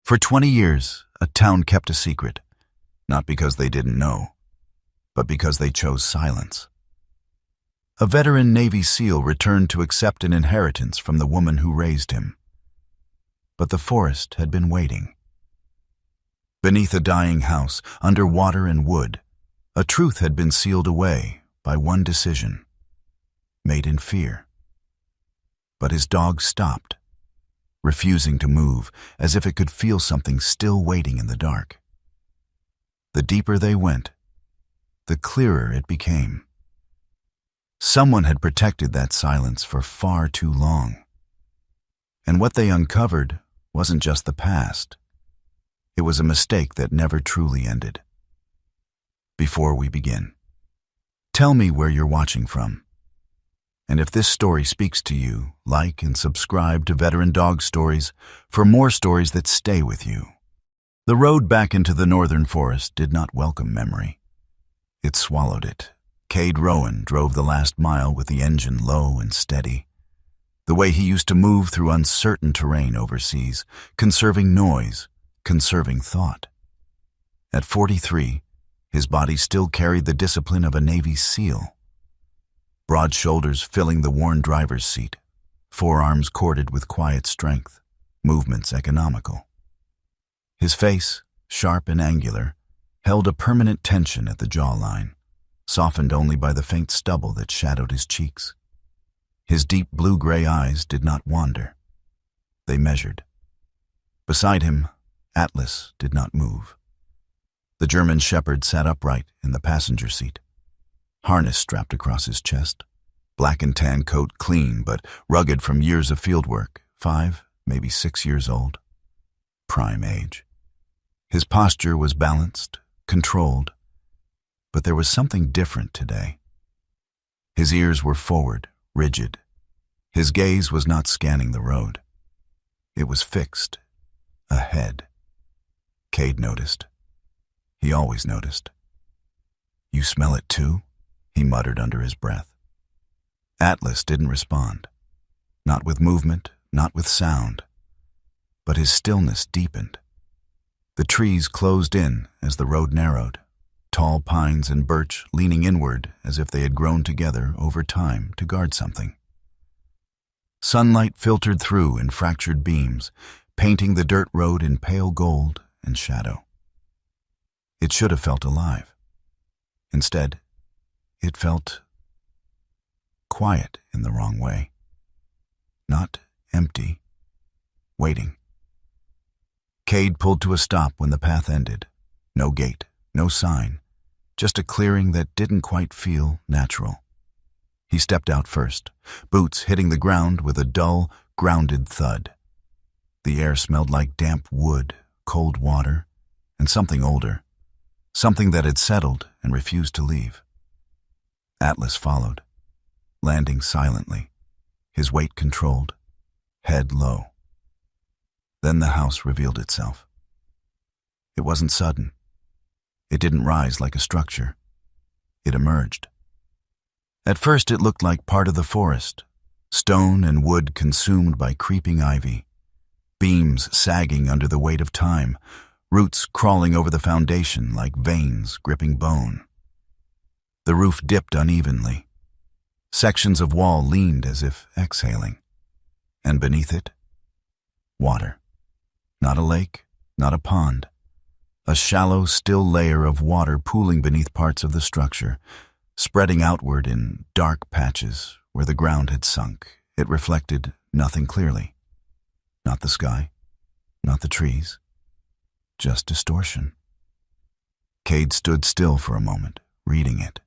For 20 years, a town kept a secret, not because they didn't know, but because they chose silence. A veteran Navy SEAL returned to accept an inheritance from the woman who raised him. But the forest had been waiting. Beneath a dying house, under water and wood, a truth had been sealed away by one decision, made in fear. But his dog stopped, refusing to move, as if it could feel something still waiting in the dark. The deeper they went, the clearer it became. Someone had protected that silence for far too long. And what they uncovered wasn't just the past. It was a mistake that never truly ended. Before we begin, tell me where you're watching from. And if this story speaks to you, like and subscribe to Veteran Dog Stories for more stories that stay with you. The road back into the northern forest did not welcome memory. It swallowed it. Cade Rowan drove the last mile with the engine low and steady, the way he used to move through uncertain terrain overseas, conserving noise, conserving thought. At 43, his body still carried the discipline of a Navy SEAL. Broad shoulders filling the worn driver's seat, forearms corded with quiet strength, movements economical. His face, sharp and angular, held a permanent tension at the jawline, softened only by the faint stubble that shadowed his cheeks. His deep blue-gray eyes did not wander. They measured. Beside him, Atlas did not move. The German shepherd sat upright in the passenger seat, harness strapped across his chest, black and tan coat clean but rugged from years of field work, 5, maybe 6 years old. Prime age. His posture was balanced, controlled, but there was something different today. His ears were forward, rigid. His gaze was not scanning the road. It was fixed, ahead. Cade noticed. He always noticed. "You smell it too?" he muttered under his breath. Atlas didn't respond. Not with movement, not with sound. But his stillness deepened. The trees closed in as the road narrowed, tall pines and birch leaning inward as if they had grown together over time to guard something. Sunlight filtered through in fractured beams, painting the dirt road in pale gold and shadow. It should have felt alive. Instead, it felt quiet in the wrong way. Not empty, waiting. Cade pulled to a stop when the path ended. No gate, no sign, just a clearing that didn't quite feel natural. He stepped out first, boots hitting the ground with a dull, grounded thud. The air smelled like damp wood, cold water, and something older, something that had settled and refused to leave. Atlas followed, landing silently, his weight controlled, head low. Then the house revealed itself. It wasn't sudden. It didn't rise like a structure. It emerged. At first it looked like part of the forest, stone and wood consumed by creeping ivy, beams sagging under the weight of time, roots crawling over the foundation like veins gripping bone. The roof dipped unevenly. Sections of wall leaned as if exhaling. And beneath it, water. Not a lake, not a pond. A shallow, still layer of water pooling beneath parts of the structure, spreading outward in dark patches where the ground had sunk. It reflected nothing clearly. Not the sky, not the trees, just distortion. Cade stood still for a moment, reading it.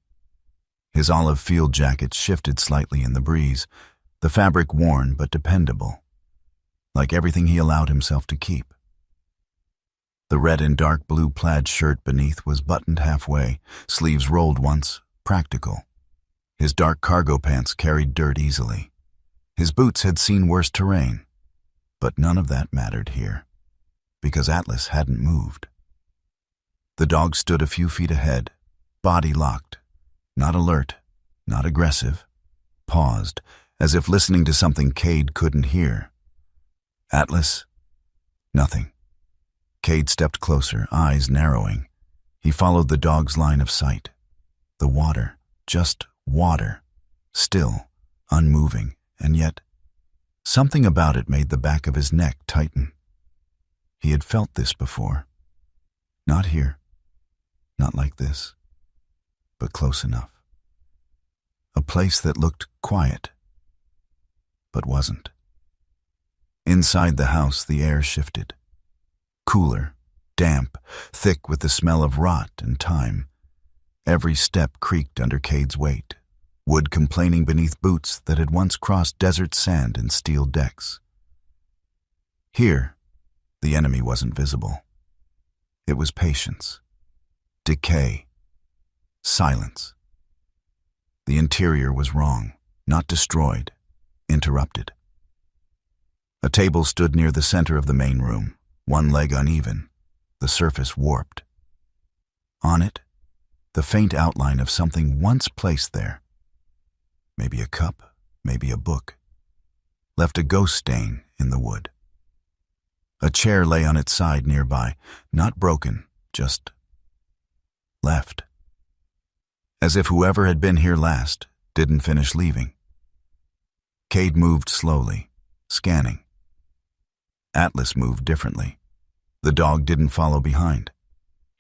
His olive field jacket shifted slightly in the breeze, the fabric worn but dependable, like everything he allowed himself to keep. The red and dark blue plaid shirt beneath was buttoned halfway, sleeves rolled once, practical. His dark cargo pants carried dirt easily. His boots had seen worse terrain, but none of that mattered here, because Atlas hadn't moved. The dog stood a few feet ahead, body locked, not alert, not aggressive, paused, as if listening to something Cade couldn't hear. Atlas? Nothing. Cade stepped closer, eyes narrowing. He followed the dog's line of sight. The water, just water, still, unmoving, and yet something about it made the back of his neck tighten. He had felt this before. Not here, not like this, but close enough. A place that looked quiet, but wasn't. Inside the house, the air shifted. Cooler, damp, thick with the smell of rot and time. Every step creaked under Cade's weight, wood complaining beneath boots that had once crossed desert sand and steel decks. Here, the enemy wasn't visible. It was patience, decay, silence. The interior was wrong, not destroyed, interrupted. A table stood near the center of the main room, one leg uneven, the surface warped. On it, the faint outline of something once placed there. Maybe a cup, maybe a book. Left a ghost stain in the wood. A chair lay on its side nearby, not broken, just left. As if whoever had been here last didn't finish leaving. Cade moved slowly, scanning. Atlas moved differently. The dog didn't follow behind.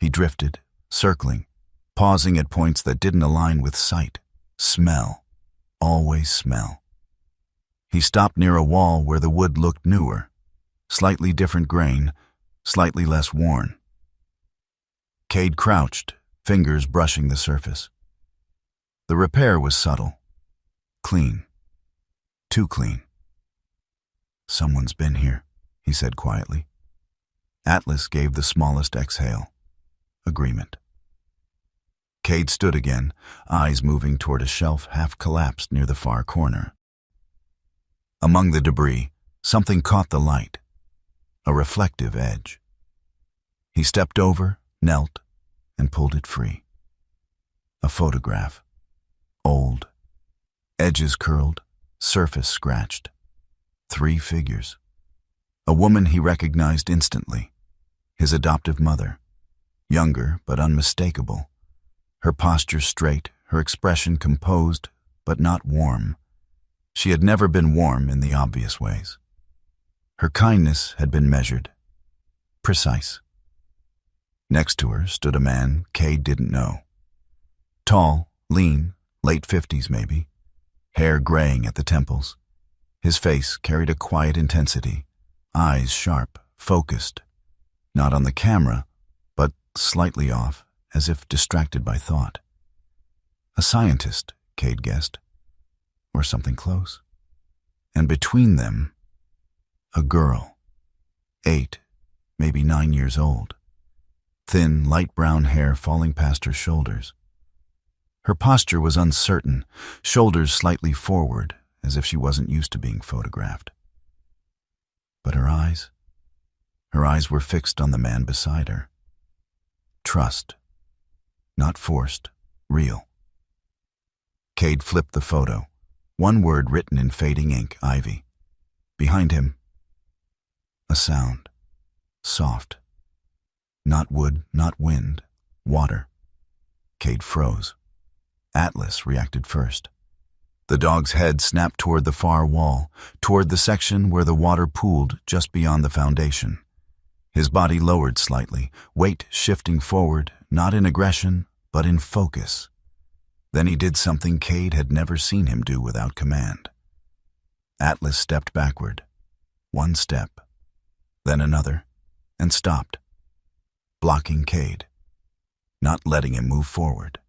He drifted, circling, pausing at points that didn't align with sight. Smell. Always smell. He stopped near a wall where the wood looked newer, slightly different grain, slightly less worn. Cade crouched, fingers brushing the surface. The repair was subtle. Clean. Too clean. Someone's been here, he said quietly. Atlas gave the smallest exhale. Agreement. Cade stood again, eyes moving toward a shelf half-collapsed near the far corner. Among the debris, something caught the light, a reflective edge. He stepped over, knelt, and pulled it free. A photograph. Old. Edges curled, surface scratched. 3 figures. A woman he recognized instantly. His adoptive mother. Younger, but unmistakable. Her posture straight, her expression composed, but not warm. She had never been warm in the obvious ways. Her kindness had been measured. Precise. Next to her stood a man Cade didn't know. Tall, lean, late 50s maybe. Hair graying at the temples. His face carried a quiet intensity. Eyes sharp, focused. Not on the camera, but slightly off, as if distracted by thought. A scientist, Cade guessed. Or something close. And between them, a girl. 8, maybe 9 years old. Thin, light brown hair falling past her shoulders. Her posture was uncertain, shoulders slightly forward, as if she wasn't used to being photographed. But her eyes were fixed on the man beside her. Trust. Not forced, real. Cade flipped the photo, one word written in fading ink, Ivy. Behind him, a sound. Soft. Not wood, not wind, water. Cade froze. Atlas reacted first. The dog's head snapped toward the far wall, toward the section where the water pooled just beyond the foundation. His body lowered slightly, weight shifting forward, not in aggression, but in focus. Then he did something Cade had never seen him do without command. Atlas stepped backward. One step, then another, and stopped, blocking Cade, not letting him move forward.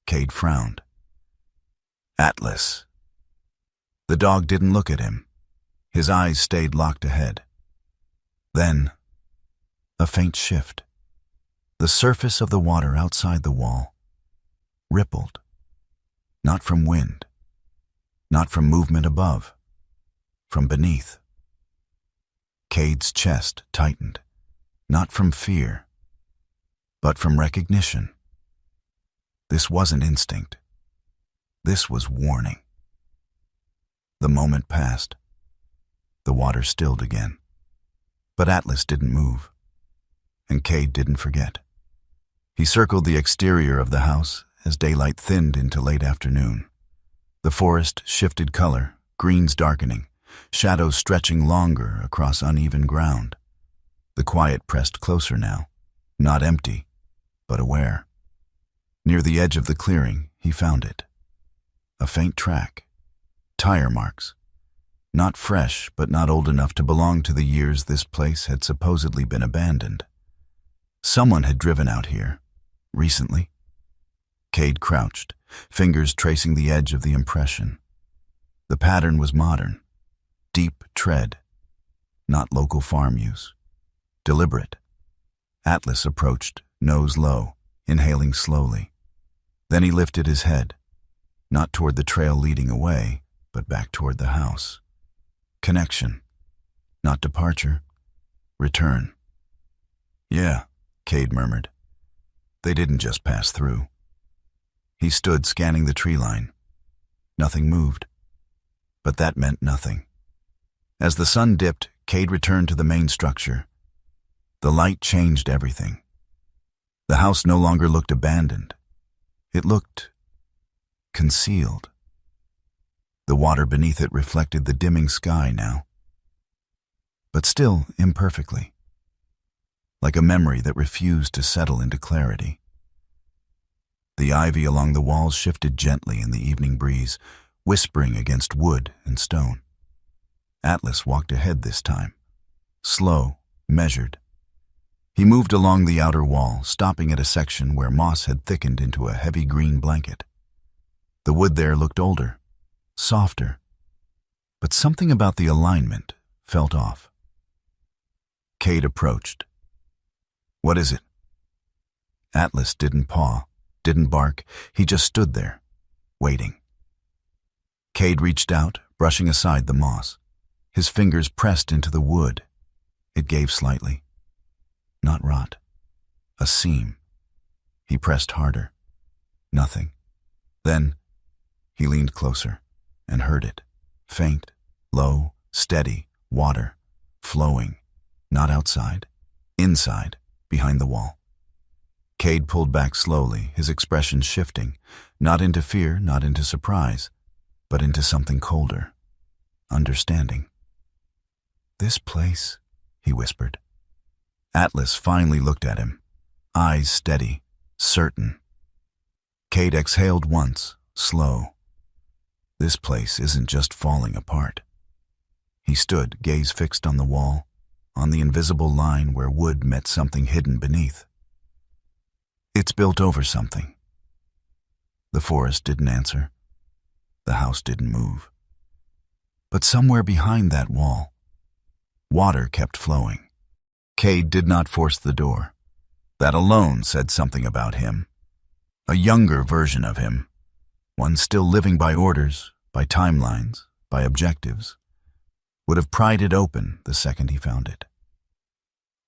Cade frowned. Atlas. The dog didn't look at him. His eyes stayed locked ahead. Then, a faint shift. The surface of the water outside the wall rippled. Not from wind. Not from movement above. From beneath. Cade's chest tightened. Not from fear, but from recognition. This wasn't instinct. This was warning. The moment passed. The water stilled again. But Atlas didn't move. and Cade didn't forget. He circled the exterior of the house as daylight thinned into late afternoon. The forest shifted color, greens darkening, shadows stretching longer across uneven ground. The quiet pressed closer now, not empty, but aware. Near the edge of the clearing, he found it. A faint track. Tire marks. Not fresh, but not old enough to belong to the years this place had supposedly been abandoned. Someone had driven out here, recently. Cade crouched, fingers tracing the edge of the impression. The pattern was modern. Deep tread. Not local farm use. Deliberate. Atlas approached, nose low, inhaling slowly. Then he lifted his head, not toward the trail leading away, but back toward the house. Connection. Not departure. Return. Yeah, Cade murmured. They didn't just pass through. He stood scanning the tree line. Nothing moved. But that meant nothing. As the sun dipped, Cade returned to the main structure. The light changed everything. The house no longer looked abandoned. It looked concealed. The water beneath it reflected the dimming sky now, but still imperfectly, like a memory that refused to settle into clarity. The ivy along the walls shifted gently in the evening breeze, whispering against wood and stone. Atlas walked ahead this time, slow, measured. He moved along the outer wall, stopping at a section where moss had thickened into a heavy green blanket. The wood there looked older, softer, but something about the alignment felt off. Cade approached. What is it? Atlas didn't paw, didn't bark. He just stood there, waiting. Cade reached out, brushing aside the moss. His fingers pressed into the wood. It gave slightly. Not rot. A seam. He pressed harder. Nothing. Then he leaned closer and heard it. Faint, low, steady, water, flowing. Not outside. Inside, behind the wall. Cade pulled back slowly, his expression shifting, not into fear, not into surprise, but into something colder. Understanding. This place, he whispered. Atlas finally looked at him, eyes steady, certain. Cade exhaled once, slow. This place isn't just falling apart. He stood, gaze fixed on the wall, on the invisible line where wood met something hidden beneath. It's built over something. The forest didn't answer. The house didn't move. But somewhere behind that wall, water kept flowing. Cade did not force the door. That alone said something about him. A younger version of him. One still living by orders, by timelines, by objectives. Would have pried it open the second he found it.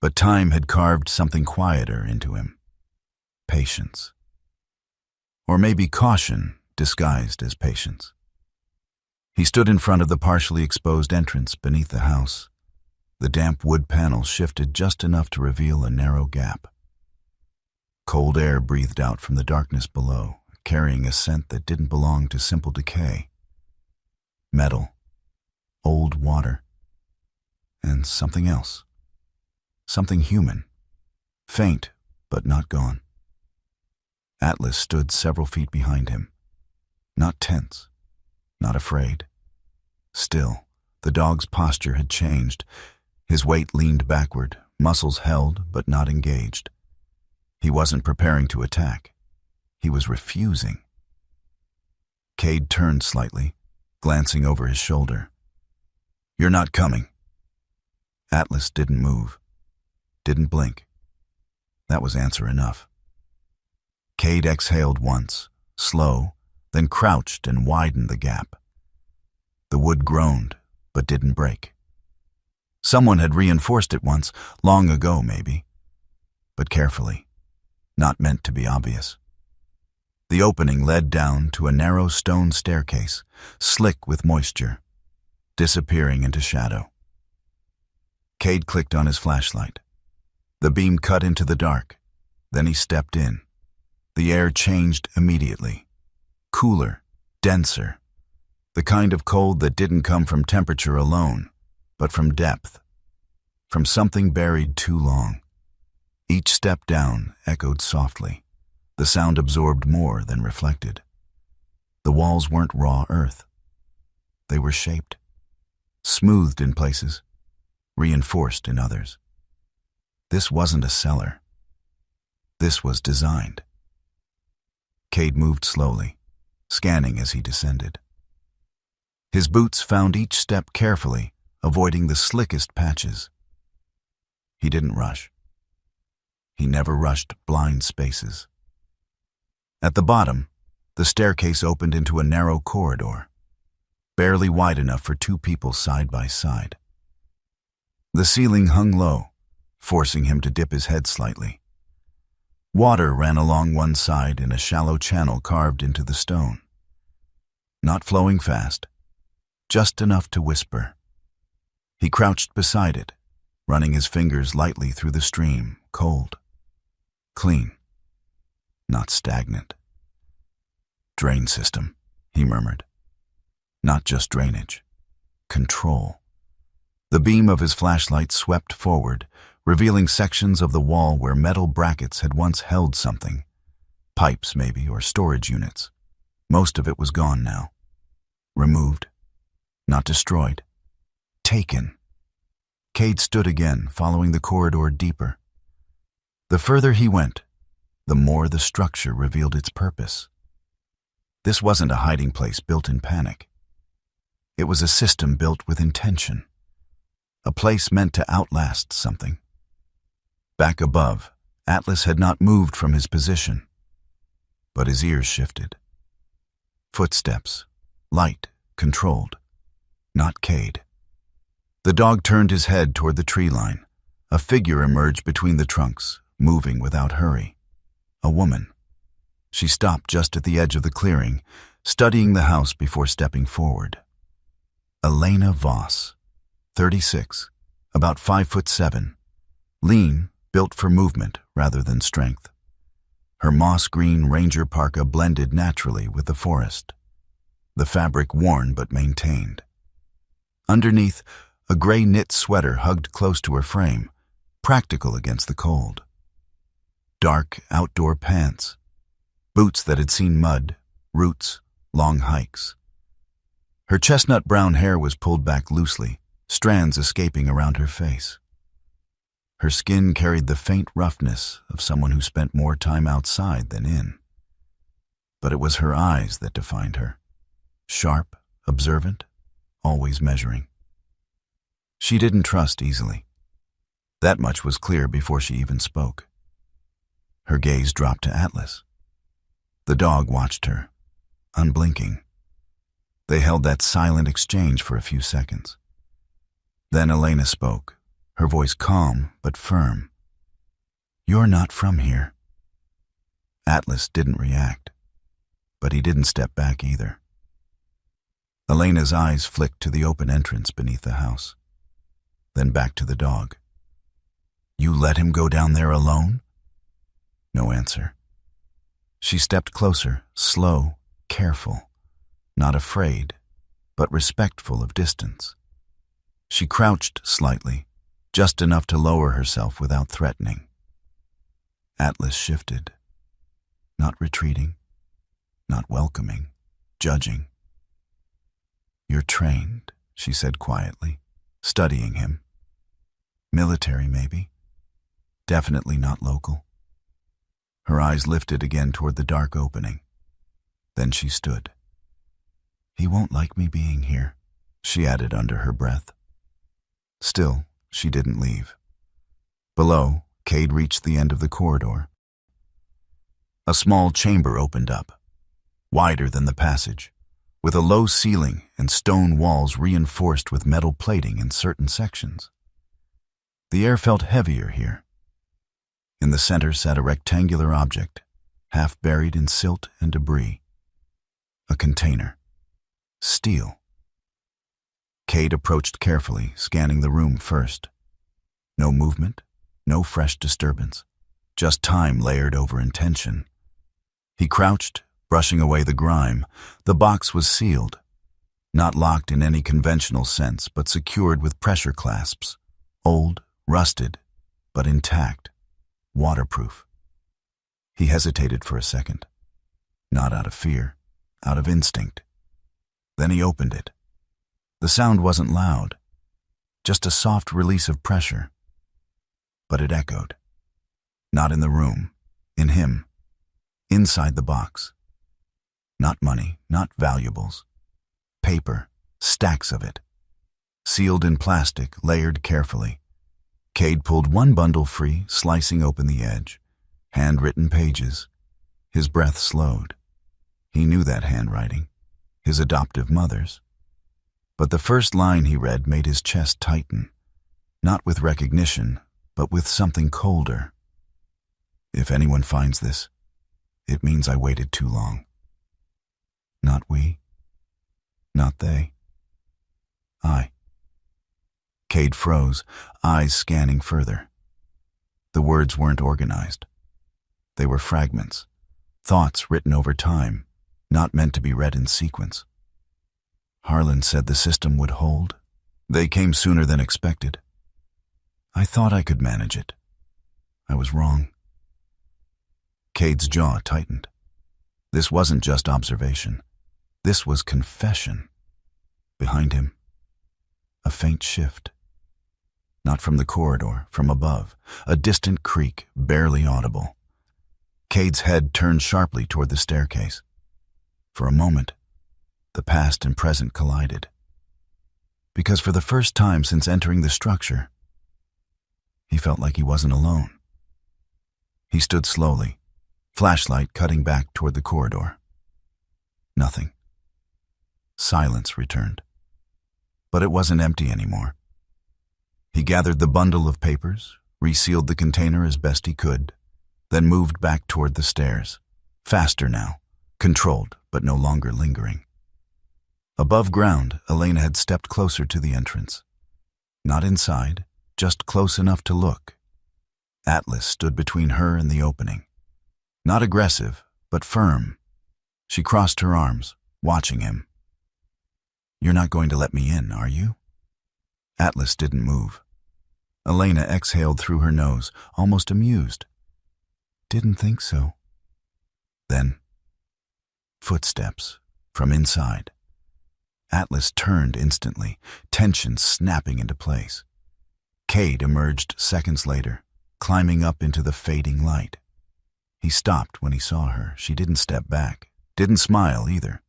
But time had carved something quieter into him. Patience. Or maybe caution disguised as patience. He stood in front of the partially exposed entrance beneath the house. The damp wood panels shifted just enough to reveal a narrow gap. Cold air breathed out from the darkness below, carrying a scent that didn't belong to simple decay. Metal, old water, and something else. Something human. Faint, but not gone. Atlas stood several feet behind him. Not tense, not afraid. Still, the dog's posture had changed. His weight leaned backward, muscles held but not engaged. He wasn't preparing to attack. He was refusing. Cade turned slightly, glancing over his shoulder. You're not coming. Atlas didn't move, didn't blink. That was answer enough. Cade exhaled once, slow, then crouched and widened the gap. The wood groaned, but didn't break. Someone had reinforced it once, long ago maybe, but carefully, not meant to be obvious. The opening led down to a narrow stone staircase, slick with moisture, disappearing into shadow. Cade clicked on his flashlight. The beam cut into the dark. Then he stepped in. The air changed immediately. Cooler, denser. The kind of cold that didn't come from temperature alone, but from depth. From something buried too long. Each step down echoed softly. The sound absorbed more than reflected. The walls weren't raw earth. They were shaped. Smoothed in places. Reinforced in others. This wasn't a cellar. This was designed. Cade moved slowly, scanning as he descended. His boots found each step carefully, avoiding the slickest patches. He didn't rush. He never rushed blind spaces. At the bottom, the staircase opened into a narrow corridor, barely wide enough for two people side by side. The ceiling hung low, forcing him to dip his head slightly. Water ran along one side in a shallow channel carved into the stone. Not flowing fast, just enough to whisper. He crouched beside it, running his fingers lightly through the stream, cold, clean, not stagnant. Drain system, he murmured. Not just drainage, control. The beam of his flashlight swept forward, revealing sections of the wall where metal brackets had once held something. Pipes, maybe, or storage units. Most of it was gone now. Removed. Not destroyed. Taken. Cade stood again, following the corridor deeper. The further he went, the more the structure revealed its purpose. This wasn't a hiding place built in panic. It was a system built with intention. A place meant to outlast something. Back above, Atlas had not moved from his position, but his ears shifted. Footsteps, light, controlled, not Cade. The dog turned his head toward the tree line. A figure emerged between the trunks, moving without hurry. A woman. She stopped just at the edge of the clearing, studying the house before stepping forward. Elena Voss, 36, about 5'7", lean, built for movement rather than strength. Her moss-green ranger parka blended naturally with the forest, the fabric worn but maintained. Underneath, a gray knit sweater hugged close to her frame, practical against the cold. Dark outdoor pants, boots that had seen mud, roots, long hikes. Her chestnut brown hair was pulled back loosely, strands escaping around her face. Her skin carried the faint roughness of someone who spent more time outside than in. But it was her eyes that defined her. Sharp, observant, always measuring. She didn't trust easily. That much was clear before she even spoke. Her gaze dropped to Atlas. The dog watched her, unblinking. They held that silent exchange for a few seconds. Then Elena spoke, her voice calm but firm. "You're not from here." Atlas didn't react, but he didn't step back either. Elena's eyes flicked to the open entrance beneath the house, then back to the dog. "You let him go down there alone?" No answer. She stepped closer, slow, careful, not afraid, but respectful of distance. She crouched slightly, just enough to lower herself without threatening. Atlas shifted, not retreating, not welcoming, judging. "You're trained," she said quietly, studying him. "Military, maybe. Definitely not local." Her eyes lifted again toward the dark opening. Then she stood. "He won't like me being here," she added under her breath. Still, she didn't leave. Below, Cade reached the end of the corridor. A small chamber opened up, wider than the passage, with a low ceiling and stone walls reinforced with metal plating in certain sections. The air felt heavier here. In the center sat a rectangular object, half buried in silt and debris. A container. Steel. Cade approached carefully, scanning the room first. No movement, No fresh disturbance, just time layered over intention. He crouched, brushing away the grime. The box was sealed, not locked in any conventional sense, but secured with pressure clasps. Old, rusted, but intact, waterproof. He hesitated for a second, not out of fear, out of instinct. Then he opened it. The sound wasn't loud, just a soft release of pressure. But it echoed. Not in the room, in him, inside the box. Not money, not valuables. Paper, stacks of it. Sealed in plastic, layered carefully. Cade pulled one bundle free, slicing open the edge. Handwritten pages. His breath slowed. He knew that handwriting, his adoptive mother's. But the first line he read made his chest tighten, not with recognition, but with something colder. If anyone finds this, it means I waited too long. Not we. Not they. I. Cade froze, eyes scanning further. The words weren't organized. They were fragments, thoughts written over time, not meant to be read in sequence. Harlan said the system would hold. They came sooner than expected. I thought I could manage it. I was wrong. Cade's jaw tightened. This wasn't just observation. This was confession. Behind him, a faint shift. Not from the corridor, from above, a distant creak, barely audible. Cade's head turned sharply toward the staircase. For a moment, the past and present collided. Because for the first time since entering the structure, he felt like he wasn't alone. He stood slowly, flashlight cutting back toward the corridor. Nothing. Silence returned. But it wasn't empty anymore. He gathered the bundle of papers, resealed the container as best he could, then moved back toward the stairs. Faster now, controlled but no longer lingering. Above ground, Elena had stepped closer to the entrance. Not inside, just close enough to look. Atlas stood between her and the opening. Not aggressive, but firm. She crossed her arms, watching him. You're not going to let me in, are you? Atlas didn't move. Elena exhaled through her nose, almost amused. Didn't think so. Then, footsteps from inside. Atlas turned instantly, tension snapping into place. Cade emerged seconds later, climbing up into the fading light. He stopped when he saw her. She didn't step back, didn't smile either.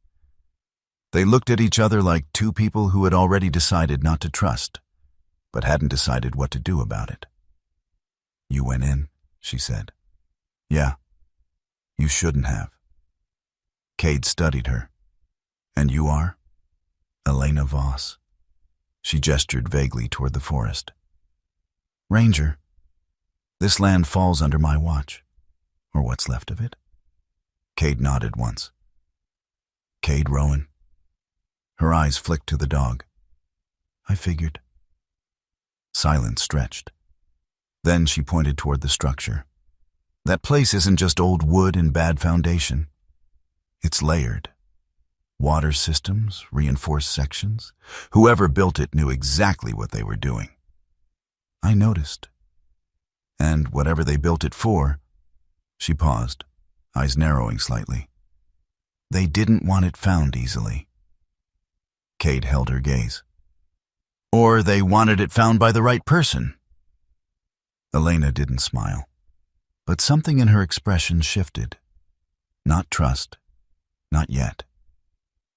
They looked at each other like two people who had already decided not to trust, but hadn't decided what to do about it. You went in, she said. Yeah, you shouldn't have. Cade studied her. And you are? Elena Voss. She gestured vaguely toward the forest. Ranger. This land falls under my watch, or what's left of it. Cade nodded once. Cade Rowan. Her eyes flicked to the dog. I figured. Silence stretched. Then she pointed toward the structure. That place isn't just old wood and bad foundation. It's layered. Water systems, reinforced sections. Whoever built it knew exactly what they were doing. I noticed. And whatever they built it for, she paused, eyes narrowing slightly. They didn't want it found easily. Cade held her gaze. Or they wanted it found by the right person. Elena didn't smile, but something in her expression shifted. Not trust, not yet,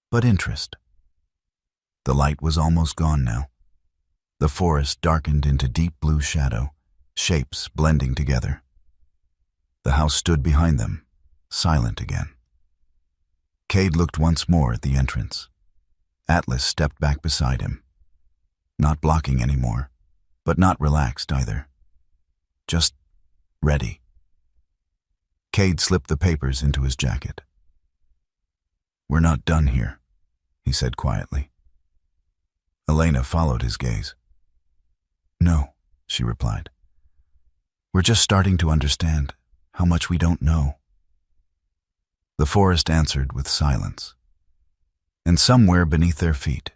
but interest. The light was almost gone now. The forest darkened into deep blue shadow, shapes blending together. The house stood behind them, silent again. Cade looked once more at the entrance. Atlas stepped back beside him. Not blocking anymore, but not relaxed either. Just ready. Cade slipped the papers into his jacket. We're not done here, he said quietly. Elena followed his gaze. No, she replied. We're just starting to understand how much we don't know." The forest answered with silence. And somewhere beneath their feet,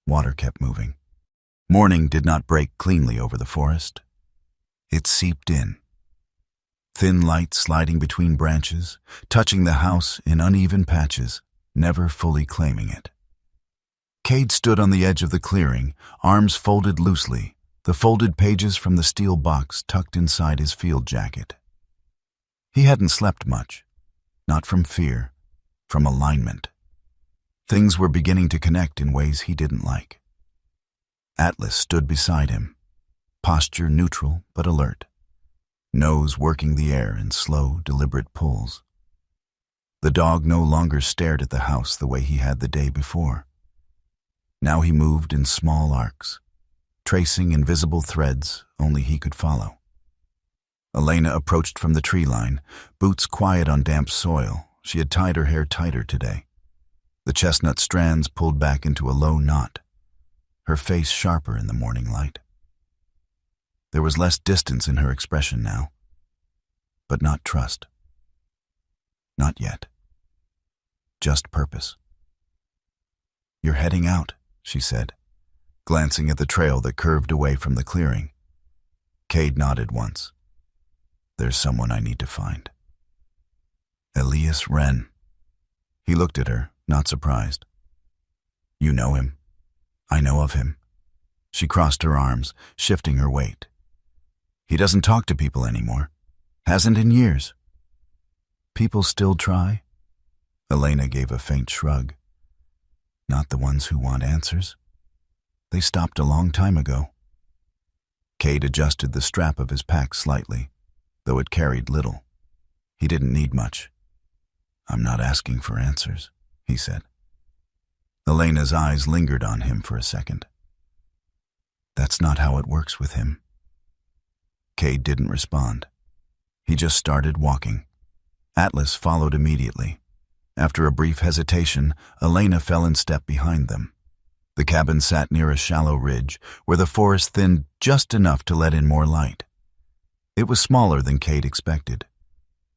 water kept moving. Morning did not break cleanly over the forest. It seeped in. Thin light sliding between branches, touching the house in uneven patches, never fully claiming it. Cade stood on the edge of the clearing, arms folded loosely, the folded pages from the steel box tucked inside his field jacket. He hadn't slept much, not from fear, from alignment. Things were beginning to connect in ways he didn't like. Atlas stood beside him, posture neutral but alert, nose working the air in slow, deliberate pulls. The dog no longer stared at the house the way he had the day before. Now he moved in small arcs, tracing invisible threads only he could follow. Elena approached from the tree line, boots quiet on damp soil. She had tied her hair tighter today. The chestnut strands pulled back into a low knot, her face sharper in the morning light. There was less distance in her expression now, but not trust. Not yet. Just purpose. "You're heading out," she said, glancing at the trail that curved away from the clearing. Cade nodded once. "There's someone I need to find." "Elias Wren." He looked at her, not surprised. "You know him?" "I know of him." She crossed her arms, shifting her weight. "He doesn't talk to people anymore. Hasn't in years." "People still try?" Elena gave a faint shrug. "Not the ones who want answers. They stopped a long time ago." Cade adjusted the strap of his pack slightly, though it carried little. He didn't need much. "I'm not asking for answers," he said. Elena's eyes lingered on him for a second. "That's not how it works with him." Cade didn't respond. He just started walking. Atlas followed immediately. After a brief hesitation, Elena fell in step behind them. The cabin sat near a shallow ridge, where the forest thinned just enough to let in more light. It was smaller than Cade expected.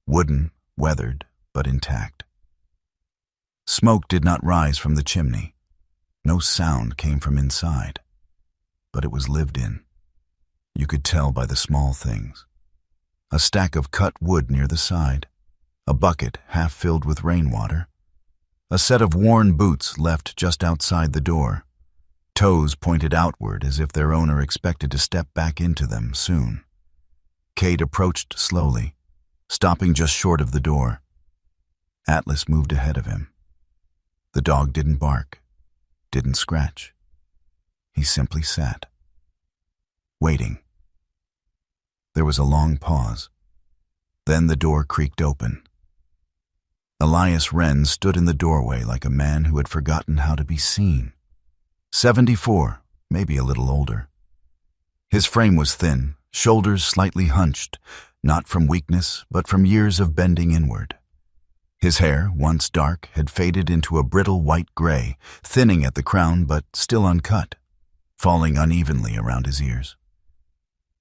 Wooden, weathered, but intact. Smoke did not rise from the chimney. No sound came from inside. But it was lived in. You could tell by the small things. A stack of cut wood near the side. A bucket half filled with rainwater. A set of worn boots left just outside the door. Toes pointed outward as if their owner expected to step back into them soon. Cade approached slowly, stopping just short of the door. Atlas moved ahead of him. The dog didn't bark, didn't scratch. He simply sat, waiting. There was a long pause. Then the door creaked open. Elias Wren stood in the doorway like a man who had forgotten how to be seen. 74, maybe a little older. His frame was thin, shoulders slightly hunched, not from weakness, but from years of bending inward. His hair, once dark, had faded into a brittle white gray, thinning at the crown but still uncut, falling unevenly around his ears.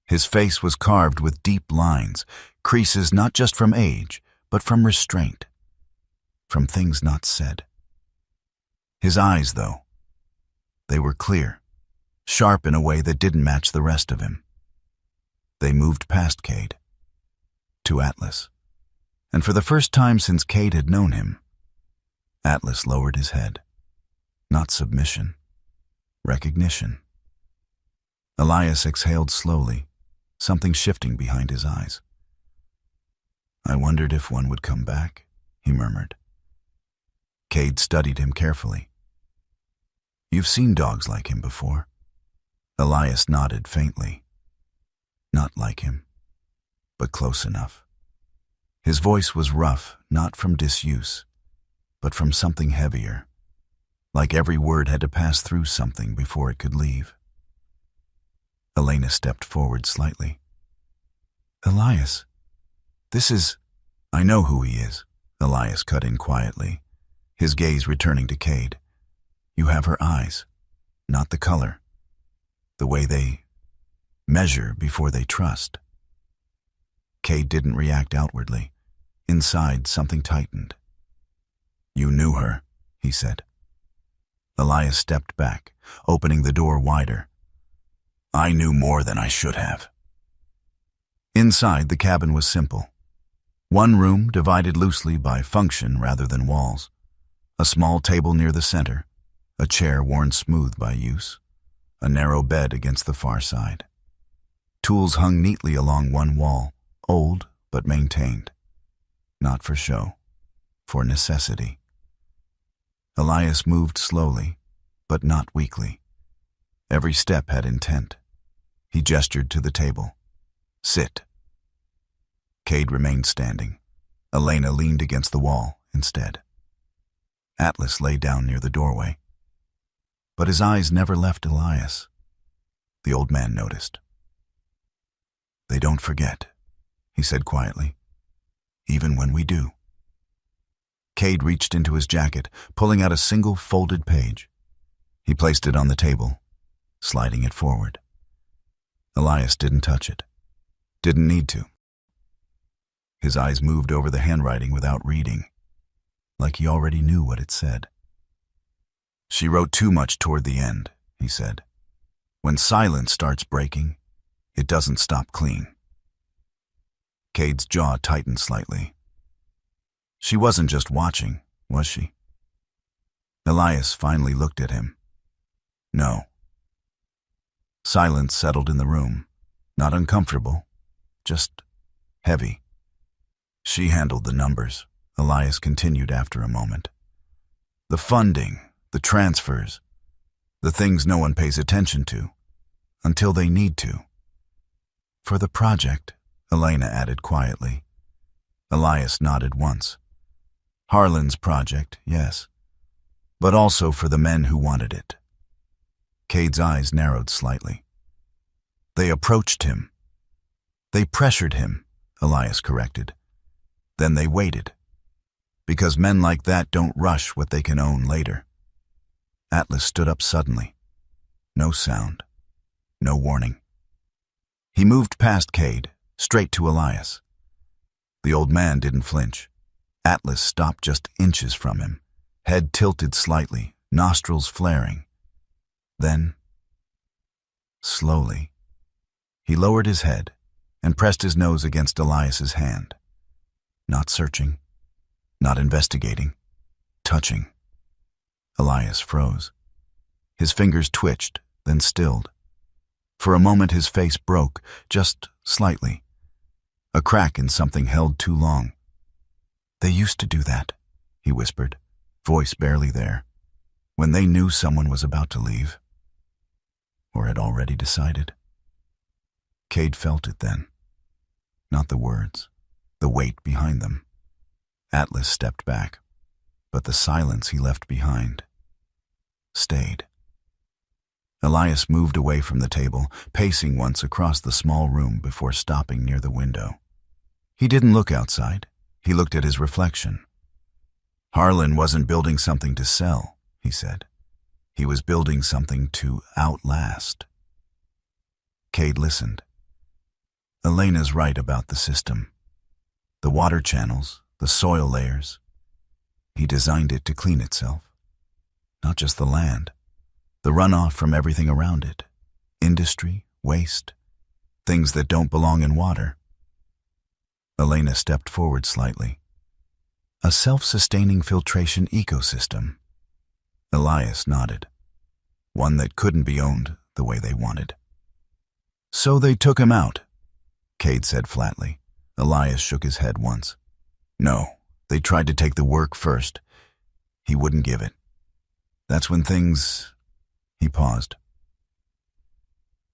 His face was carved with deep lines, creases not just from age, but from restraint, from things not said. His eyes, though, they were clear, sharp in a way that didn't match the rest of him. They moved past Cade, to Atlas. And for the first time since Cade had known him, Atlas lowered his head. Not submission, recognition. Elias exhaled slowly, something shifting behind his eyes. "I wondered if one would come back," he murmured. Cade studied him carefully. "You've seen dogs like him before." Elias nodded faintly. Not like him, but close enough. His voice was rough, not from disuse, but from something heavier, like every word had to pass through something before it could leave. Elena stepped forward slightly. "Elias, this is—" "I know who he is," Elias cut in quietly, his gaze returning to Cade. "You have her eyes, not the color. The way they measure before they trust." Cade didn't react outwardly. Inside, something tightened. "You knew her," he said. Elias stepped back, opening the door wider. "I knew more than I should have." Inside, the cabin was simple. One room divided loosely by function rather than walls. A small table near the center, a chair worn smooth by use, a narrow bed against the far side. Tools hung neatly along one wall, old but maintained. Not for show, for necessity. Elias moved slowly, but not weakly. Every step had intent. He gestured to the table. "Sit." Cade remained standing. Elena leaned against the wall instead. Atlas lay down near the doorway. But his eyes never left Elias. The old man noticed. "They don't forget," he said quietly, "even when we do." Cade reached into his jacket, pulling out a single folded page. He placed it on the table, sliding it forward. Elias didn't touch it. Didn't need to. His eyes moved over the handwriting without reading, like he already knew what it said. "She wrote too much toward the end," he said. "When silence starts breaking, it doesn't stop clean." Cade's jaw tightened slightly. She wasn't just watching, was she? Elias finally looked at him. No. Silence settled in the room, not uncomfortable, just heavy. "She handled the numbers," Elias continued after a moment. "The funding, the transfers, the things no one pays attention to, until they need to." "For the project," Elena added quietly. Elias nodded once. "Harlan's project, yes, but also for the men who wanted it." Cade's eyes narrowed slightly. "They approached him. They pressured him," Elias corrected. "Then they waited. Because men like that don't rush what they can own later." Atlas stood up suddenly. No sound. No warning. He moved past Cade, straight to Elias. The old man didn't flinch. Atlas stopped just inches from him, head tilted slightly, nostrils flaring. Then, slowly, he lowered his head and pressed his nose against Elias's hand. Not searching, not investigating, touching. Elias froze. His fingers twitched, then stilled. For a moment his face broke, just slightly. A crack in something held too long. "They used to do that," he whispered, voice barely there, "when they knew someone was about to leave. Or had already decided." Cade felt it then. Not the words, the weight behind them. Atlas stepped back, but the silence he left behind stayed. Elias moved away from the table, pacing once across the small room before stopping near the window. He didn't look outside. He looked at his reflection. "Harlan wasn't building something to sell," he said. "He was building something to outlast." Cade listened. Elena's right about the system. The water channels, the soil layers. He designed it to clean itself. Not just the land, the runoff from everything around it. Industry, waste, things that don't belong in water. Elena stepped forward slightly. "A self-sustaining filtration ecosystem." Elias nodded. "One that couldn't be owned the way they wanted." "So they took him out," Cade said flatly. Elias shook his head once. "No, they tried to take the work first. He wouldn't give it. That's when things..." He paused.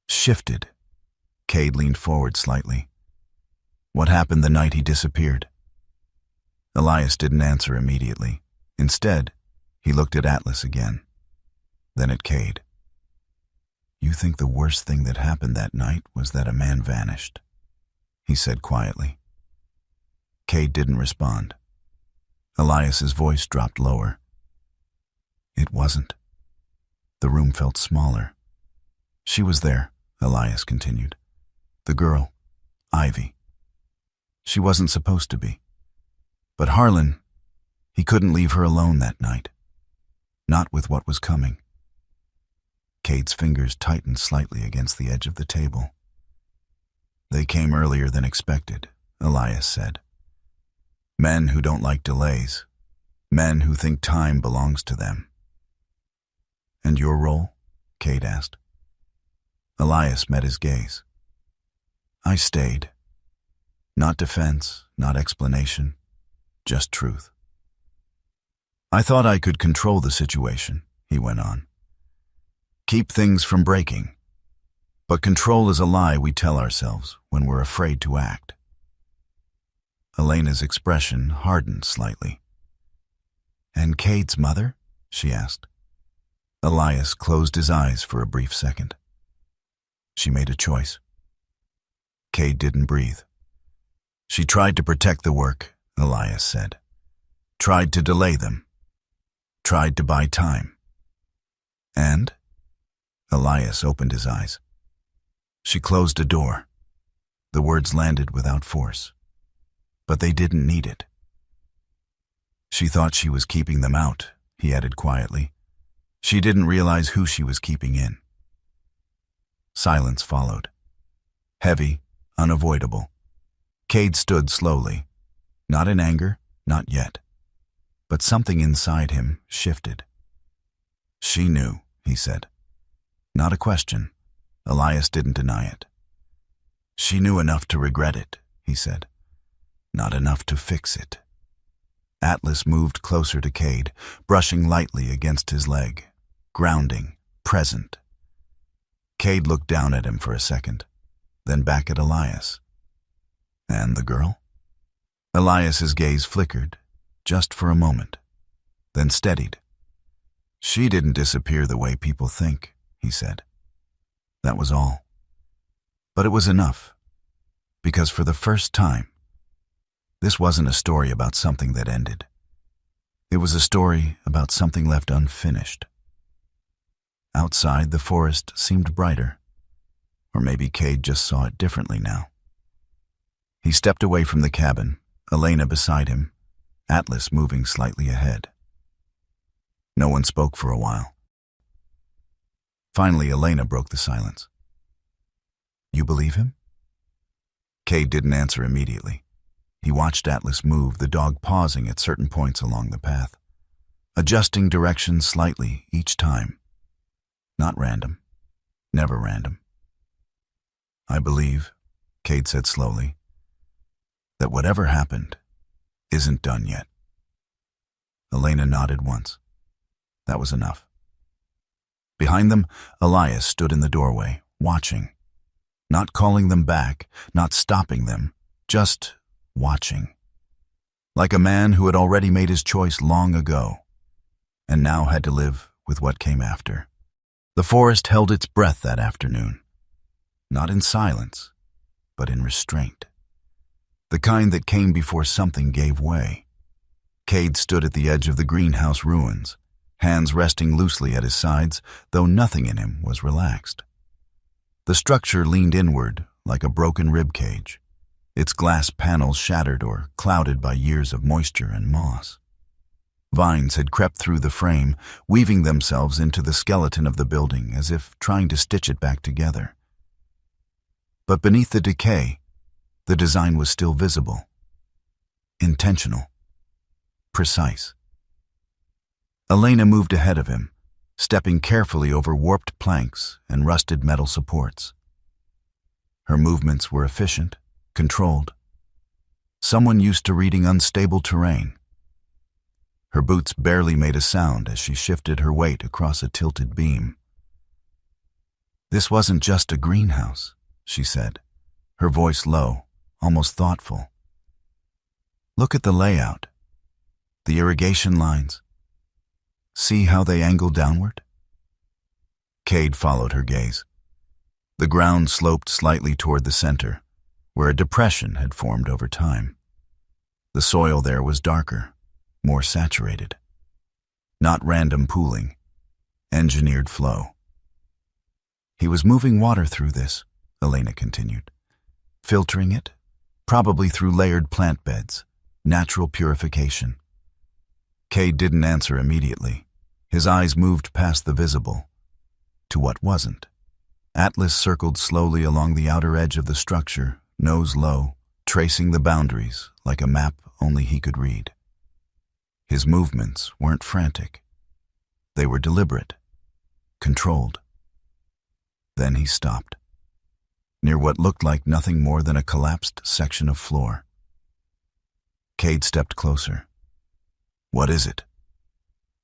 "Shifted." Cade leaned forward slightly. "What happened the night he disappeared?" Elias didn't answer immediately. Instead, he looked at Atlas again, then at Cade. "You think the worst thing that happened that night was that a man vanished?" he said quietly. Cade didn't respond. Elias's voice dropped lower. "It wasn't." The room felt smaller. "She was there," Elias continued. "The girl, Ivy. She wasn't supposed to be. But Harlan, he couldn't leave her alone that night. Not with what was coming. Cade's fingers tightened slightly against the edge of the table. They came earlier than expected, Elias said. Men who don't like delays. Men who think time belongs to them. And your role? Cade asked. Elias met his gaze. I stayed. Not defense, not explanation, just truth. I thought I could control the situation, he went on. Keep things from breaking. But control is a lie we tell ourselves when we're afraid to act. Elena's expression hardened slightly. And Cade's mother? She asked. Elias closed his eyes for a brief second. She made a choice. Cade didn't breathe. She tried to protect the work, Elias said. Tried to delay them. Tried to buy time. And? Elias opened his eyes. She closed a door. The words landed without force. But they didn't need it. She thought she was keeping them out, he added quietly. She didn't realize who she was keeping in. Silence followed. Heavy, unavoidable. Cade stood slowly. Not in anger, not yet. But something inside him shifted. She knew, he said. Not a question. Elias didn't deny it. She knew enough to regret it, he said. Not enough to fix it. Atlas moved closer to Cade, brushing lightly against his leg, grounding, present. Cade looked down at him for a second, then back at Elias. And the girl? Elias's gaze flickered, just for a moment, then steadied. She didn't disappear the way people think, he said. That was all. But it was enough, because for the first time, this wasn't a story about something that ended. It was a story about something left unfinished. Outside, the forest seemed brighter, or maybe Cade just saw it differently now. He stepped away from the cabin, Elena beside him, Atlas moving slightly ahead. No one spoke for a while. Finally, Elena broke the silence. You believe him? Cade didn't answer immediately. He watched Atlas move, the dog pausing at certain points along the path, adjusting direction slightly each time. Not random. Never random. I believe, Cade said slowly, that whatever happened isn't done yet. Elena nodded once. That was enough. Behind them, Elias stood in the doorway, watching. Not calling them back, not stopping them, just watching. Like a man who had already made his choice long ago, and now had to live with what came after. The forest held its breath that afternoon. Not in silence, but in restraint. The kind that came before something gave way. Cade stood at the edge of the greenhouse ruins, hands resting loosely at his sides, though nothing in him was relaxed. The structure leaned inward like a broken rib cage, its glass panels shattered or clouded by years of moisture and moss. Vines had crept through the frame, weaving themselves into the skeleton of the building as if trying to stitch it back together. But beneath the decay, the design was still visible. Intentional. Precise. Elena moved ahead of him, stepping carefully over warped planks and rusted metal supports. Her movements were efficient, controlled. Someone used to reading unstable terrain. Her boots barely made a sound as she shifted her weight across a tilted beam. This wasn't just a greenhouse, she said, her voice low, almost thoughtful. Look at the layout, the irrigation lines. See how they angle downward? Cade followed her gaze. The ground sloped slightly toward the center, where a depression had formed over time. The soil there was darker, more saturated. Not random pooling, engineered flow. He was moving water through this, Elena continued, filtering it, probably through layered plant beds, natural purification. Cade didn't answer immediately. His eyes moved past the visible to what wasn't. Atlas circled slowly along the outer edge of the structure, nose low, tracing the boundaries like a map only he could read. His movements weren't frantic. They were deliberate, controlled. Then he stopped, near what looked like nothing more than a collapsed section of floor. Cade stepped closer. "What is it?"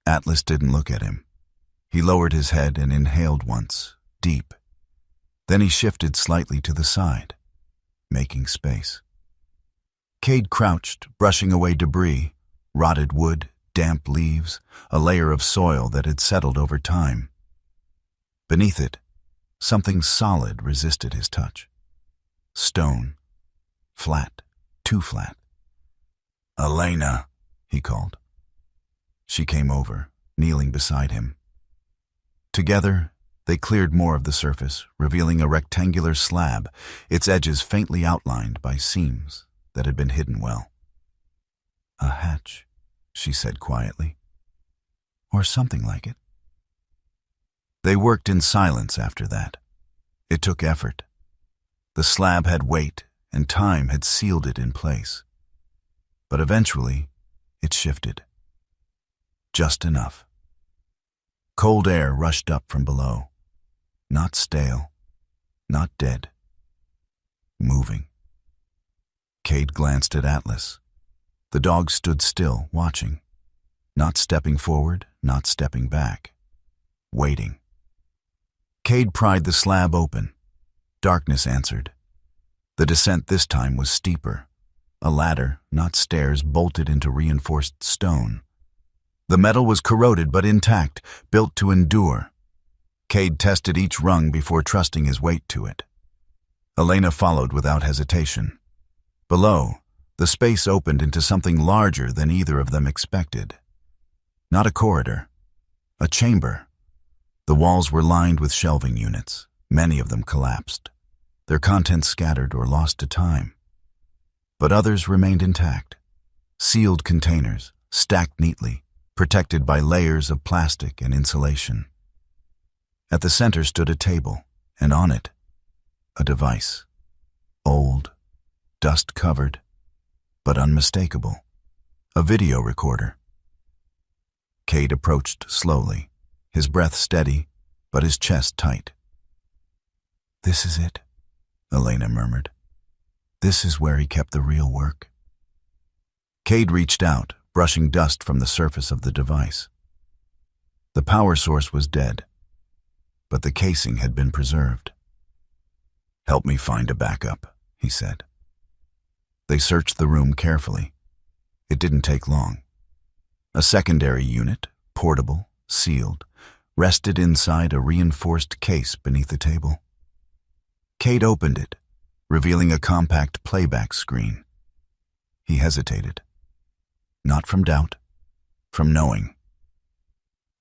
Atlas didn't look at him. He lowered his head and inhaled once, deep. Then he shifted slightly to the side, making space. Cade crouched, brushing away debris, rotted wood, damp leaves, a layer of soil that had settled over time. Beneath it, something solid resisted his touch. Stone. Flat. Too flat. "Elena," he called. She came over, kneeling beside him. Together, they cleared more of the surface, revealing a rectangular slab, its edges faintly outlined by seams that had been hidden well. "A hatch," she said quietly. "Or something like it." They worked in silence after that. It took effort. The slab had weight, and time had sealed it in place. But eventually, it shifted. Just enough. Cold air rushed up from below. Not stale, not dead. Moving. Cade glanced at Atlas. The dog stood still, watching. Not stepping forward, not stepping back. Waiting. Cade pried the slab open. Darkness answered. The descent this time was steeper. A ladder, not stairs, bolted into reinforced stone. The metal was corroded but intact, built to endure. Cade tested each rung before trusting his weight to it. Elena followed without hesitation. Below, the space opened into something larger than either of them expected. Not a corridor, a chamber. The walls were lined with shelving units, many of them collapsed, their contents scattered or lost to time. But others remained intact, sealed containers, stacked neatly, protected by layers of plastic and insulation. At the center stood a table, and on it, a device. Old, dust-covered, but unmistakable. A video recorder. Cade approached slowly, his breath steady, but his chest tight. "This is it," Elena murmured. "This is where he kept the real work." Cade reached out, brushing dust from the surface of the device. The power source was dead, but the casing had been preserved. "Help me find a backup," he said. They searched the room carefully. It didn't take long. A secondary unit, portable, sealed, rested inside a reinforced case beneath the table. Cade opened it, revealing a compact playback screen. He hesitated. Not from doubt, from knowing.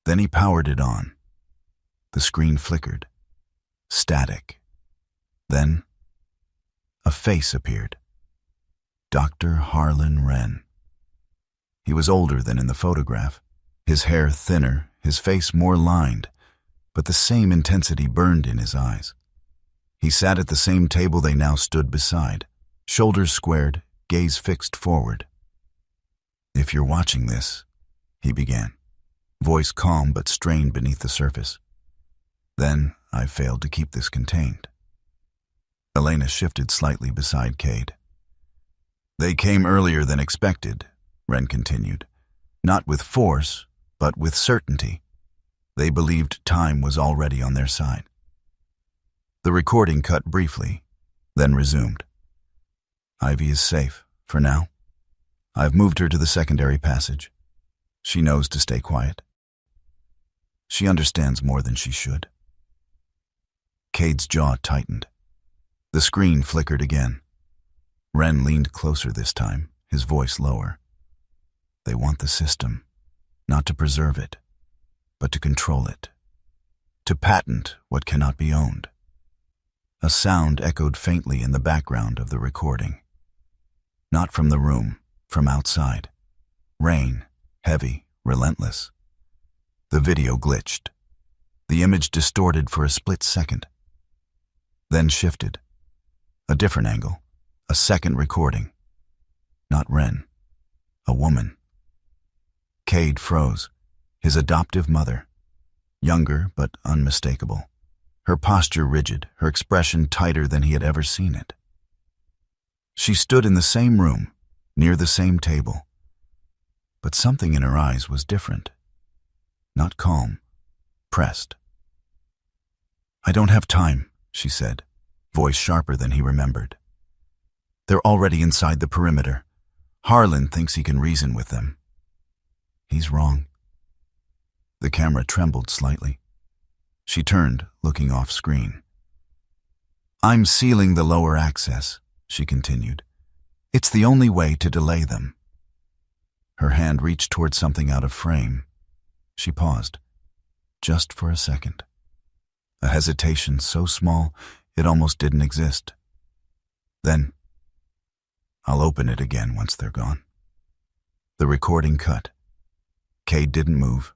Then he powered it on. The screen flickered. Static. Then, a face appeared. Dr. Harlan Wren. He was older than in the photograph, his hair thinner, his face more lined, but the same intensity burned in his eyes. He sat at the same table they now stood beside, shoulders squared, gaze fixed forward. "If you're watching this," he began, voice calm but strained beneath the surface, "then I failed to keep this contained." Elena shifted slightly beside Cade. "They came earlier than expected," Wren continued, "not with force, but with certainty. They believed time was already on their side." The recording cut briefly, then resumed. "Ivy is safe, for now. I've moved her to the secondary passage. She knows to stay quiet. She understands more than she should." Cade's jaw tightened. The screen flickered again. Wren leaned closer this time, his voice lower. "They want the system, not to preserve it, but to control it. To patent what cannot be owned." A sound echoed faintly in the background of the recording. Not from the room, from outside. Rain, heavy, relentless. The video glitched. The image distorted for a split second. Then shifted. A different angle. A second recording. Not Wren. A woman. Cade froze. His adoptive mother. Younger but unmistakable. Her posture rigid, her expression tighter than he had ever seen it. She stood in the same room, near the same table. But something in her eyes was different. Not calm, pressed. "I don't have time," she said, voice sharper than he remembered. "They're already inside the perimeter. Harlan thinks he can reason with them. He's wrong." The camera trembled slightly. She turned, looking off screen. "I'm sealing the lower access," she continued. "It's the only way to delay them." Her hand reached toward something out of frame. She paused, just for a second. A hesitation so small it almost didn't exist. Then, "I'll open it again once they're gone." The recording cut. Cade didn't move,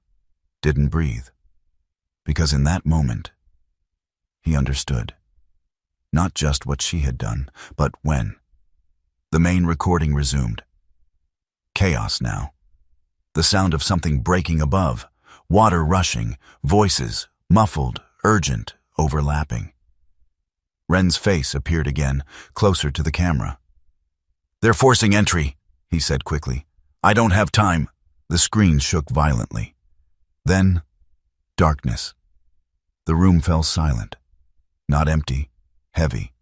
didn't breathe, because in that moment, he understood. Not just what she had done, but when. The main recording resumed. Chaos now. The sound of something breaking above, water rushing, voices, muffled, urgent, overlapping. Wren's face appeared again, closer to the camera. "They're forcing entry," he said quickly. "I don't have time." The screen shook violently. Then, darkness. The room fell silent. Not empty, heavy.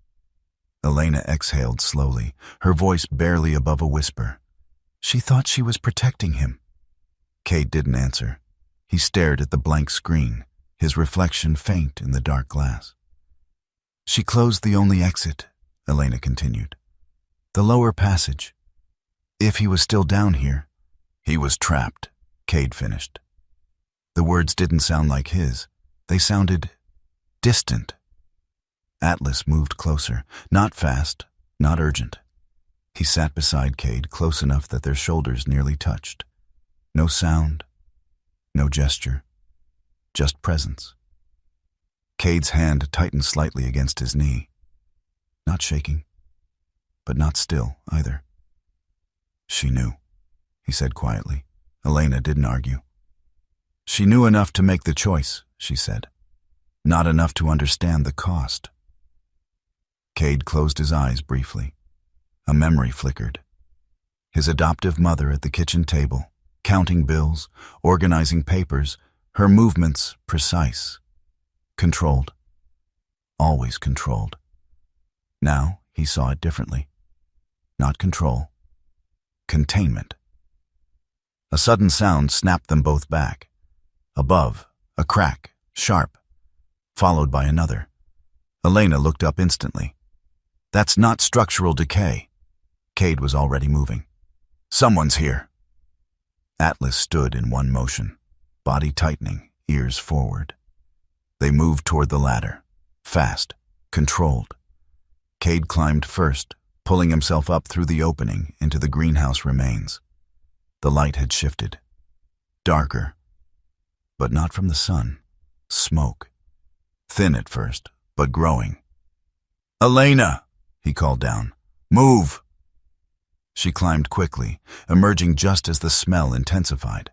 Elena exhaled slowly, her voice barely above a whisper. She thought she was protecting him. Cade didn't answer. He stared at the blank screen, his reflection faint in the dark glass. "She closed the only exit," Elena continued. "The lower passage. If he was still down here." "He was trapped," Cade finished. The words didn't sound like his. They sounded distant. Atlas moved closer, not fast, not urgent. He sat beside Cade, close enough that their shoulders nearly touched. No sound, no gesture, just presence. Cade's hand tightened slightly against his knee. Not shaking, but not still either. "She knew," he said quietly. Elena didn't argue. "She knew enough to make the choice," she said. "Not enough to understand the cost." Cade closed his eyes briefly. A memory flickered. His adoptive mother at the kitchen table, counting bills, organizing papers, her movements precise. Controlled. Always controlled. Now he saw it differently. Not control. Containment. A sudden sound snapped them both back. Above, a crack, sharp, followed by another. Elena looked up instantly. "That's not structural decay." Cade was already moving. "Someone's here." Atlas stood in one motion, body tightening, ears forward. They moved toward the ladder, fast, controlled. Cade climbed first, pulling himself up through the opening into the greenhouse remains. The light had shifted. Darker, but not from the sun. Smoke. Thin at first, but growing. "Elena!" he called down. "Move!" She climbed quickly, emerging just as the smell intensified.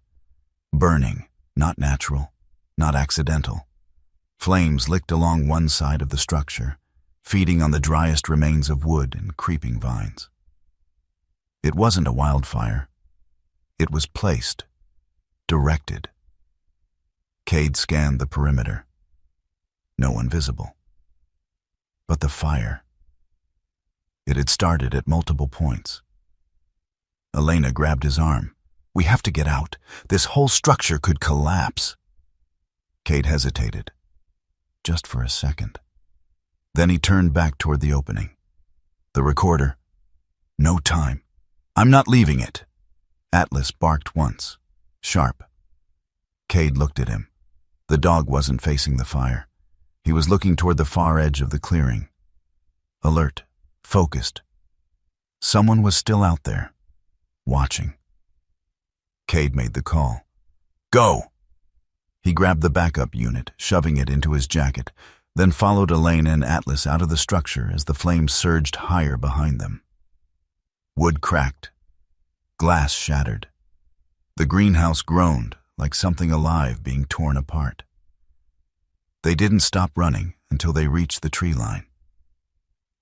Burning, not natural, not accidental. Flames licked along one side of the structure, feeding on the driest remains of wood and creeping vines. It wasn't a wildfire. It was placed, directed. Cade scanned the perimeter. No one visible. But the fire. It had started at multiple points. Elena grabbed his arm. "We have to get out. This whole structure could collapse." Cade hesitated. Just for a second. Then he turned back toward the opening. The recorder. "No time. I'm not leaving it." Atlas barked once. Sharp. Cade looked at him. The dog wasn't facing the fire. He was looking toward the far edge of the clearing. Alert. Focused. Someone was still out there, watching. Cade made the call. Go! He grabbed the backup unit, shoving it into his jacket, then followed Elena and Atlas out of the structure as the flames surged higher behind them. Wood cracked. Glass shattered. The greenhouse groaned like something alive being torn apart. They didn't stop running until they reached the tree line.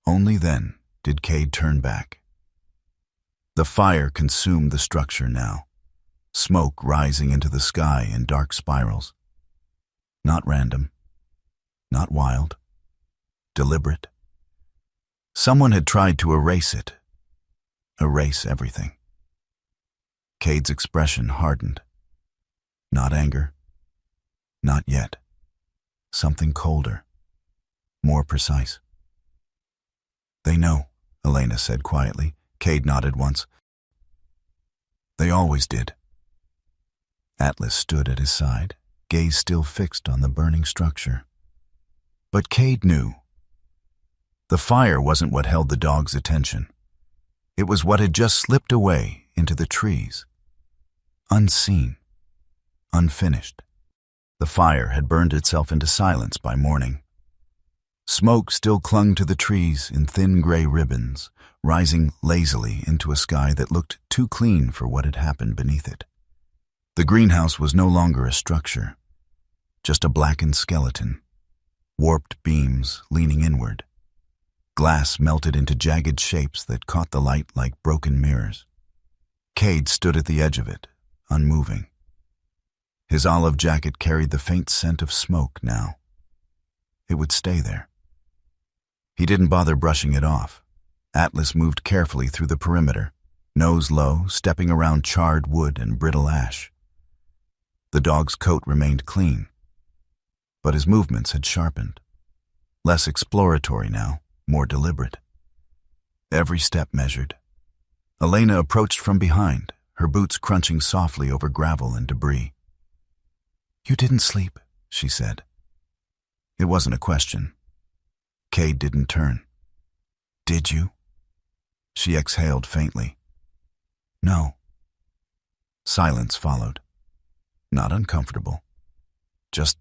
Only then did Cade turn back. The fire consumed the structure now, smoke rising into the sky in dark spirals. Not random, not wild, deliberate. Someone had tried to erase it, erase everything. Cade's expression hardened. Not anger, not yet. Something colder, more precise. They know, Elena said quietly. Cade nodded once. They always did. Atlas stood at his side, gaze still fixed on the burning structure. But Cade knew. The fire wasn't what held the dog's attention. It was what had just slipped away into the trees. Unseen, unfinished. The fire had burned itself into silence by morning. Smoke still clung to the trees in thin gray ribbons, rising lazily into a sky that looked too clean for what had happened beneath it. The greenhouse was no longer a structure, just a blackened skeleton, warped beams leaning inward. Glass melted into jagged shapes that caught the light like broken mirrors. Cade stood at the edge of it, unmoving. His olive jacket carried the faint scent of smoke now. It would stay there. He didn't bother brushing it off. Atlas moved carefully through the perimeter, nose low, stepping around charred wood and brittle ash. The dog's coat remained clean, but his movements had sharpened. Less exploratory now, more deliberate. Every step measured. Elena approached from behind, her boots crunching softly over gravel and debris. "You didn't sleep," she said. It wasn't a question. Cade didn't turn. "Did you?" She exhaled faintly. "No." Silence followed. Not uncomfortable. Just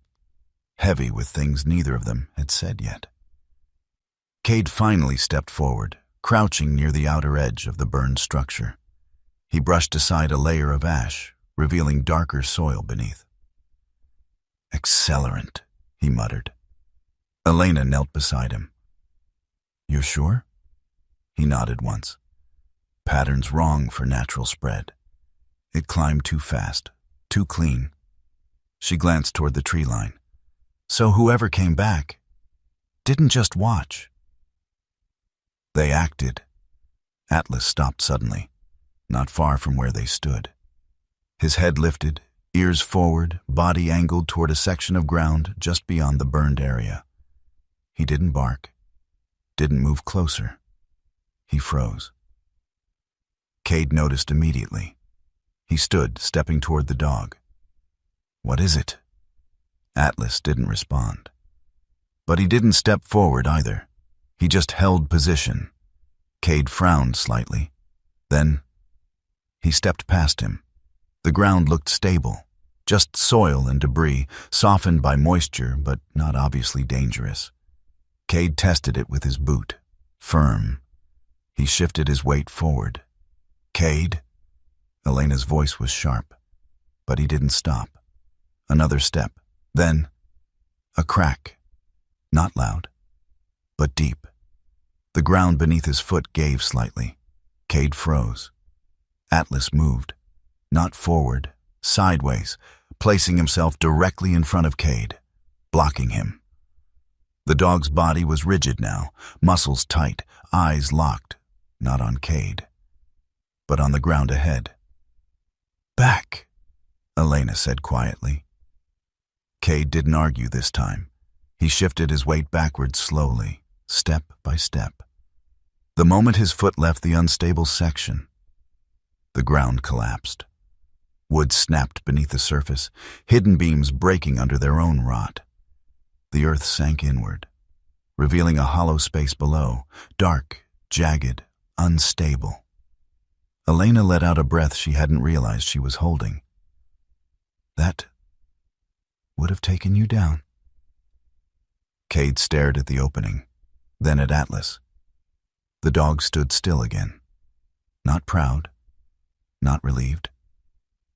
heavy with things neither of them had said yet. Cade finally stepped forward, crouching near the outer edge of the burned structure. He brushed aside a layer of ash, revealing darker soil beneath. "Accelerant," he muttered. Elena knelt beside him. "You're sure?" He nodded once. Pattern's wrong for natural spread. It climbed too fast, too clean. She glanced toward the tree line. So whoever came back didn't just watch. They acted. Atlas stopped suddenly, not far from where they stood. His head lifted, ears forward, body angled toward a section of ground just beyond the burned area. He didn't bark, didn't move closer. He froze. Cade noticed immediately. He stood, stepping toward the dog. "What is it?" Atlas didn't respond. But he didn't step forward either. He just held position. Cade frowned slightly. Then he stepped past him. The ground looked stable, just soil and debris, softened by moisture, but not obviously dangerous. Cade tested it with his boot. Firm. He shifted his weight forward. "Cade?" Elena's voice was sharp, but he didn't stop. Another step. Then a crack. Not loud, but deep. The ground beneath his foot gave slightly. Cade froze. Atlas moved. Not forward, sideways, placing himself directly in front of Cade, blocking him. The dog's body was rigid now, muscles tight, eyes locked, not on Cade, but on the ground ahead. "Back," Elena said quietly. Cade didn't argue this time. He shifted his weight backward slowly, step by step. The moment his foot left the unstable section, the ground collapsed. Wood snapped beneath the surface, hidden beams breaking under their own rot. The earth sank inward, revealing a hollow space below, dark, jagged, unstable. Elena let out a breath she hadn't realized she was holding. That would have taken you down. Cade stared at the opening, then at Atlas. The dog stood still again. Not proud, not relieved,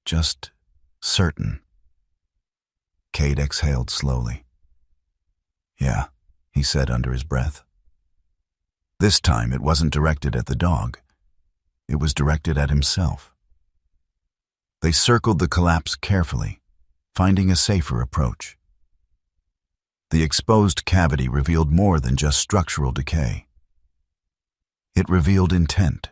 just certain. Cade exhaled slowly. Yeah, he said under his breath. This time it wasn't directed at the dog. It was directed at himself. They circled the collapse carefully, finding a safer approach. The exposed cavity revealed more than just structural decay. It revealed intent.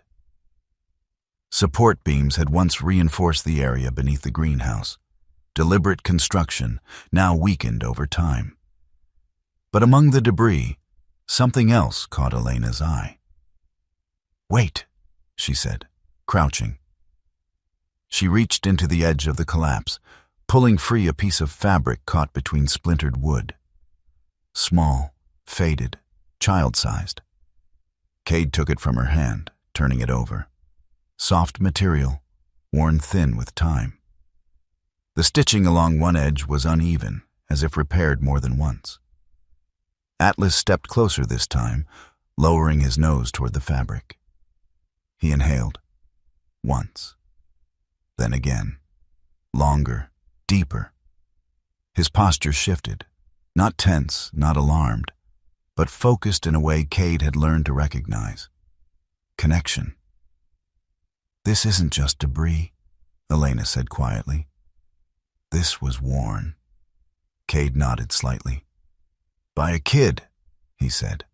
Support beams had once reinforced the area beneath the greenhouse. Deliberate construction, now weakened over time. But among the debris, something else caught Elena's eye. "Wait," she said, crouching. She reached into the edge of the collapse, pulling free a piece of fabric caught between splintered wood. Small, faded, child-sized. Cade took it from her hand, turning it over. Soft material, worn thin with time. The stitching along one edge was uneven, as if repaired more than once. Atlas stepped closer this time, lowering his nose toward the fabric. He inhaled. Once. Then again. Longer, deeper. His posture shifted, not tense, not alarmed, but focused in a way Cade had learned to recognize. Connection. "This isn't just debris," Elena said quietly. "This was worn." Cade nodded slightly. "By a kid," he said.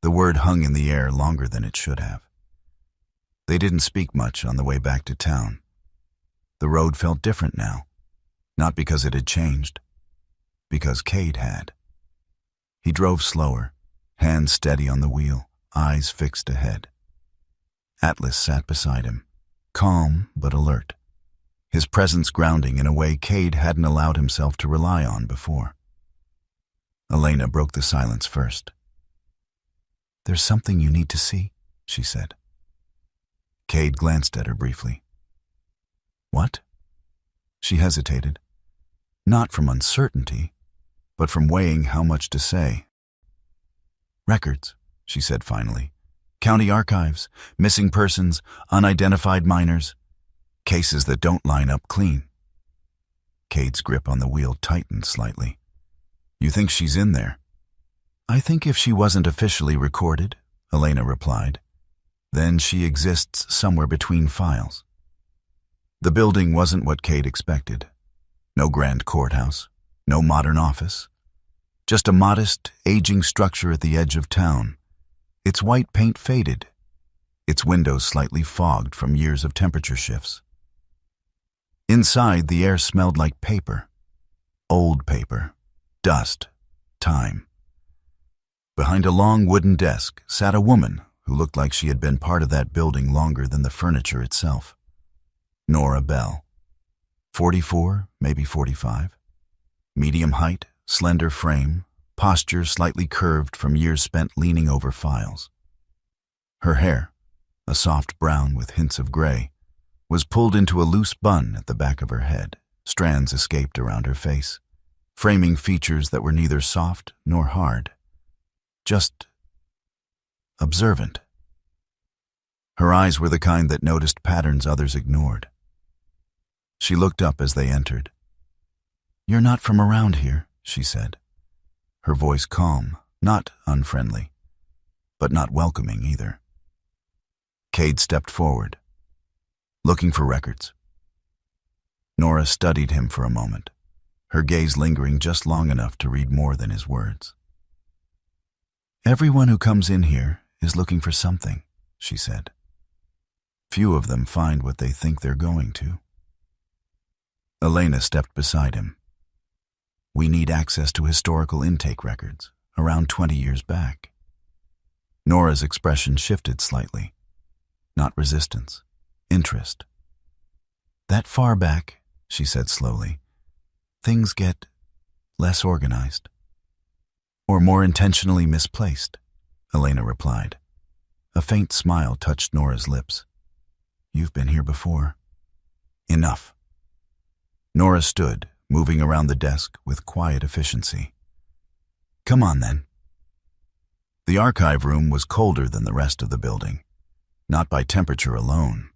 The word hung in the air longer than it should have. They didn't speak much on the way back to town. The road felt different now, not because it had changed, because Cade had. He drove slower, hands steady on the wheel, eyes fixed ahead. Atlas sat beside him, calm but alert, his presence grounding in a way Cade hadn't allowed himself to rely on before. Elena broke the silence first. "There's something you need to see," she said. Cade glanced at her briefly. "What?" She hesitated, not from uncertainty, but from weighing how much to say. "Records," she said finally. "County archives, missing persons, unidentified minors, cases that don't line up clean." Cade's grip on the wheel tightened slightly. "You think she's in there?" "I think if she wasn't officially recorded," Elena replied, "then she exists somewhere between files." The building wasn't what Cade expected. No grand courthouse, no modern office. Just a modest, aging structure at the edge of town. Its white paint faded, its windows slightly fogged from years of temperature shifts. Inside, the air smelled like paper. Old paper. Dust. Time. Behind a long wooden desk sat a woman who looked like she had been part of that building longer than the furniture itself. Nora Bell. 44, maybe 45. Medium height, slender frame, posture slightly curved from years spent leaning over files. Her hair, a soft brown with hints of gray, was pulled into a loose bun at the back of her head. Strands escaped around her face, framing features that were neither soft nor hard. Just observant. Her eyes were the kind that noticed patterns others ignored. She looked up as they entered. "You're not from around here," she said, her voice calm, not unfriendly, but not welcoming either. Cade stepped forward, looking for records. Nora studied him for a moment, her gaze lingering just long enough to read more than his words. "Everyone who comes in here is looking for something," she said. "Few of them find what they think they're going to." Elena stepped beside him. "We need access to historical intake records, around 20 years back." Nora's expression shifted slightly. Not resistance, interest. "That far back," she said slowly, "things get less organized." "Or more intentionally misplaced," Elena replied. A faint smile touched Nora's lips. "You've been here before." "Enough." Nora stood, moving around the desk with quiet efficiency. "Come on, then." The archive room was colder than the rest of the building, not by temperature alone.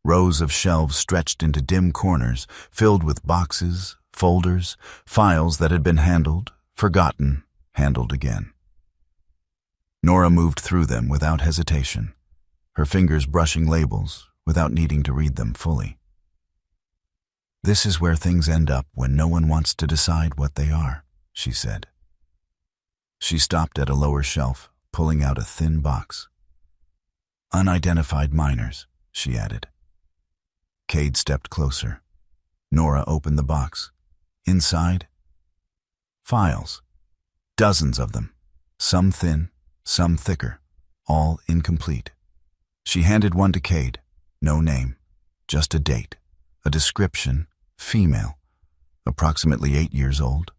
Rows of shelves stretched into dim corners, filled with boxes, folders, files that had been handled, forgotten, handled again. Nora moved through them without hesitation, her fingers brushing labels without needing to read them fully. "This is where things end up when no one wants to decide what they are," she said. She stopped at a lower shelf, pulling out a thin box. "Unidentified minors," she added. Cade stepped closer. Nora opened the box. Inside, files. Dozens of them, some thin, some thicker, all incomplete. She handed one to Cade. No name, just a date, a description, female, approximately 8 years old.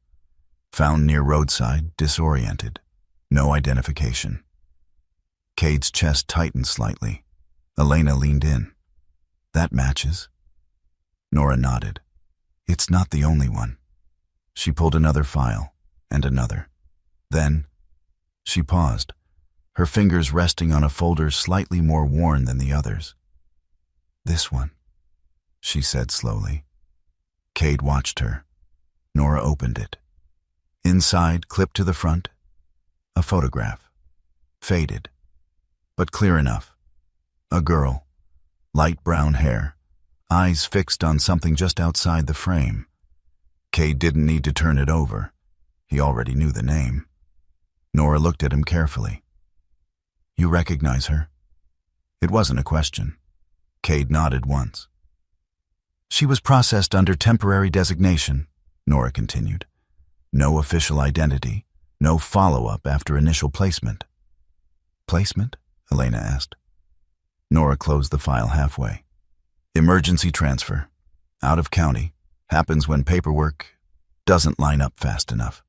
Found near roadside, disoriented. No identification. Cade's chest tightened slightly. Elena leaned in. "That matches." Nora nodded. "It's not the only one." She pulled another file, and another. Then, she paused, her fingers resting on a folder slightly more worn than the others. "This one," she said slowly. Cade watched her. Nora opened it. Inside, clipped to the front, a photograph. Faded, but clear enough. A girl, light brown hair, eyes fixed on something just outside the frame. Cade didn't need to turn it over. He already knew the name. Nora looked at him carefully. "You recognize her?" It wasn't a question. Cade nodded once. "She was processed under temporary designation," Nora continued. "No official identity, no follow-up after initial placement." "Placement?" Elena asked. Nora closed the file halfway. "Emergency transfer. Out of county. Happens when paperwork doesn't line up fast enough."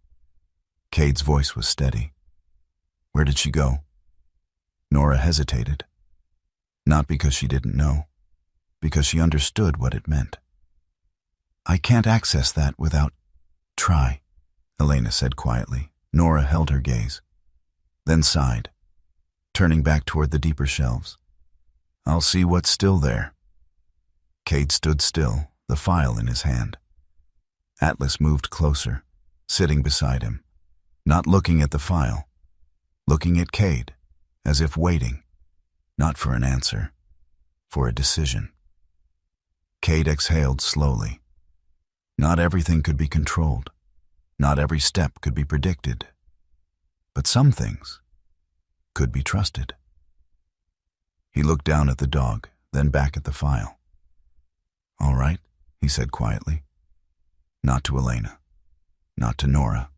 Cade's voice was steady. "Where did she go?" Nora hesitated. Not because she didn't know, because she understood what it meant. "I can't access that without..." "Try," Elena said quietly. Nora held her gaze, then sighed, turning back toward the deeper shelves. "I'll see what's still there." Cade stood still, the file in his hand. Atlas moved closer, sitting beside him, not looking at the file, looking at Cade, as if waiting, not for an answer, for a decision. Cade exhaled slowly. Not everything could be controlled. Not every step could be predicted. But some things could be trusted. He looked down at the dog, then back at the file. "All right," he said quietly. Not to Elena, not to Nora,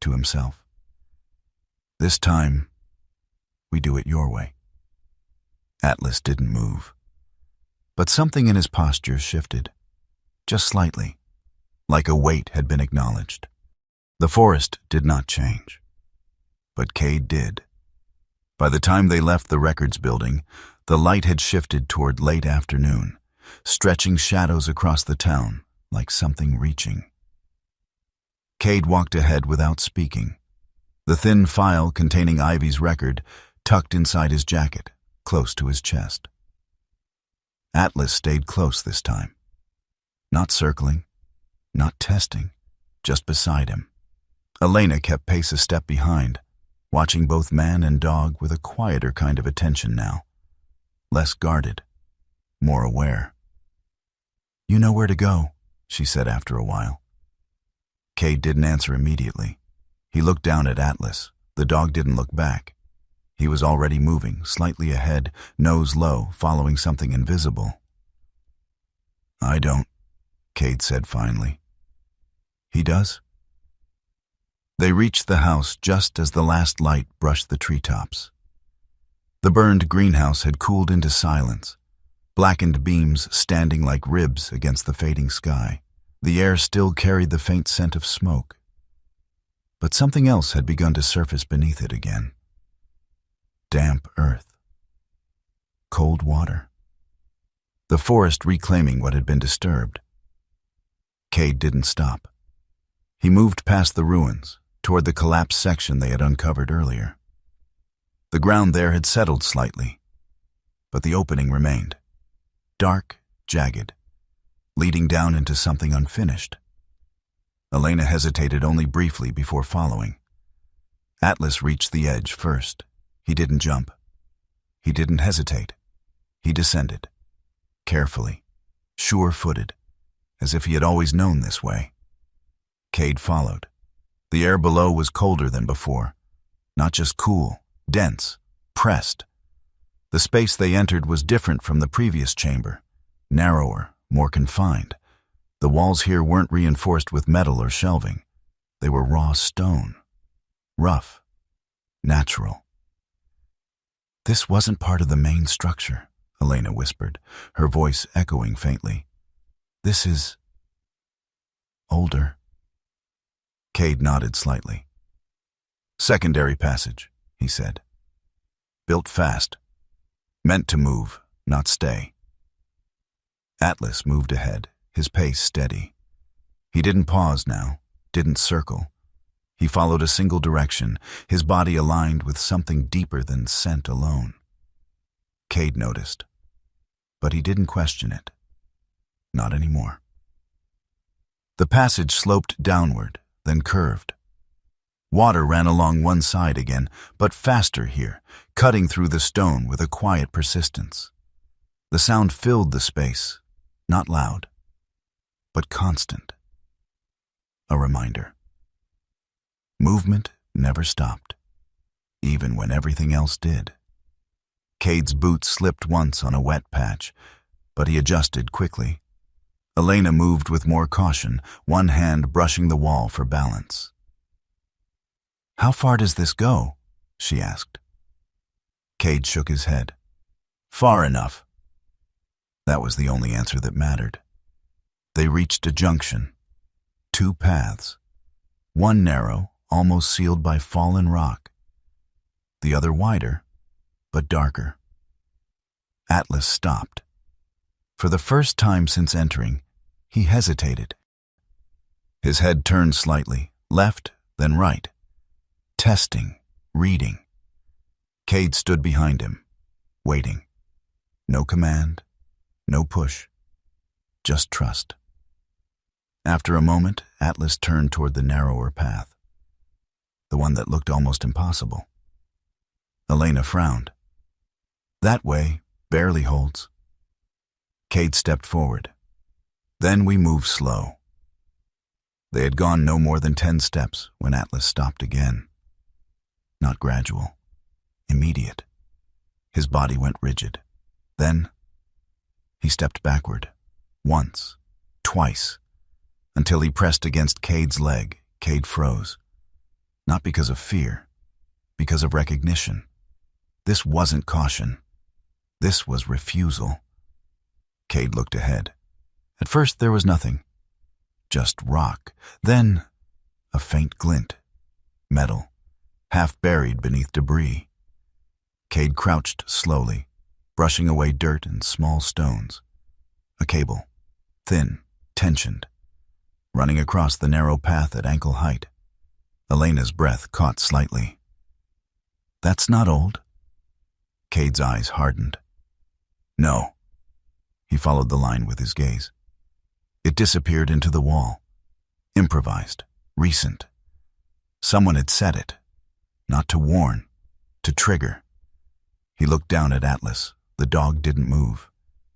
to himself. "This time, we do it your way." Atlas didn't move. But something in his posture shifted, just slightly, like a weight had been acknowledged. The forest did not change, but Cade did. By the time they left the records building, the light had shifted toward late afternoon, stretching shadows across the town like something reaching. Cade walked ahead without speaking, the thin file containing Ivy's record tucked inside his jacket, close to his chest. Atlas stayed close this time. Not circling, not testing, just beside him. Elena kept pace a step behind, watching both man and dog with a quieter kind of attention now. Less guarded, more aware. "You know where to go," she said after a while. Cade didn't answer immediately. He looked down at Atlas. The dog didn't look back. He was already moving, slightly ahead, nose low, following something invisible. "I don't," Cade said finally. "He does?" They reached the house just as the last light brushed the treetops. The burned greenhouse had cooled into silence, blackened beams standing like ribs against the fading sky. The air still carried the faint scent of smoke. But something else had begun to surface beneath it again. Damp earth, Cold water. The forest reclaiming what had been disturbed. Cade didn't stop. He moved past the ruins, toward the collapsed section they had uncovered earlier. The ground there had settled slightly, but the opening remained. Dark, jagged, leading down into something unfinished. Elena hesitated only briefly before following. Atlas reached the edge first. He didn't jump. He didn't hesitate. He descended, carefully, sure-footed, as if he had always known this way. Cade followed. The air below was colder than before, not just cool, dense, pressed. The space they entered was different from the previous chamber, narrower, more confined. The walls here weren't reinforced with metal or shelving. They were raw stone, rough, natural. "This wasn't part of the main structure," Elena whispered, her voice echoing faintly. "This is older." Cade nodded slightly. "Secondary passage," he said. "Built fast. Meant to move, not stay." Atlas moved ahead, his pace steady. He didn't pause now, didn't circle. He followed a single direction, his body aligned with something deeper than scent alone. Cade noticed, but he didn't question it. Not anymore. The passage sloped downward, then curved. Water ran along one side again, but faster here, cutting through the stone with a quiet persistence. The sound filled the space, not loud, but constant. A reminder. Movement never stopped, even when everything else did. Cade's boot slipped once on a wet patch, but he adjusted quickly. Elena moved with more caution, one hand brushing the wall for balance. "How far does this go?" she asked. Cade shook his head. "Far enough." That was the only answer that mattered. They reached a junction. Two paths. One narrow, almost sealed by fallen rock. The other wider, but darker. Atlas stopped. For the first time since entering, he hesitated. His head turned slightly, left, then right. Testing, reading. Cade stood behind him, waiting. No command, no push, just trust. After a moment, Atlas turned toward the narrower path, the one that looked almost impossible. Elena frowned. "That way barely holds." Cade stepped forward. "Then we moved slow." They had gone no more than 10 steps when Atlas stopped again. Not gradual, immediate. His body went rigid. Then he stepped backward, once, twice, until he pressed against Cade's leg. Cade froze. Not because of fear, because of recognition. This wasn't caution. This was refusal. Cade looked ahead. At first there was nothing. Just rock. Then a faint glint. Metal, half buried beneath debris. Cade crouched slowly, brushing away dirt and small stones. A cable, thin, tensioned, running across the narrow path at ankle height. Elena's breath caught slightly. "That's not old." Cade's eyes hardened. "No." He followed the line with his gaze. It disappeared into the wall. Improvised, recent. Someone had set it, not to warn, to trigger. He looked down at Atlas. The dog didn't move,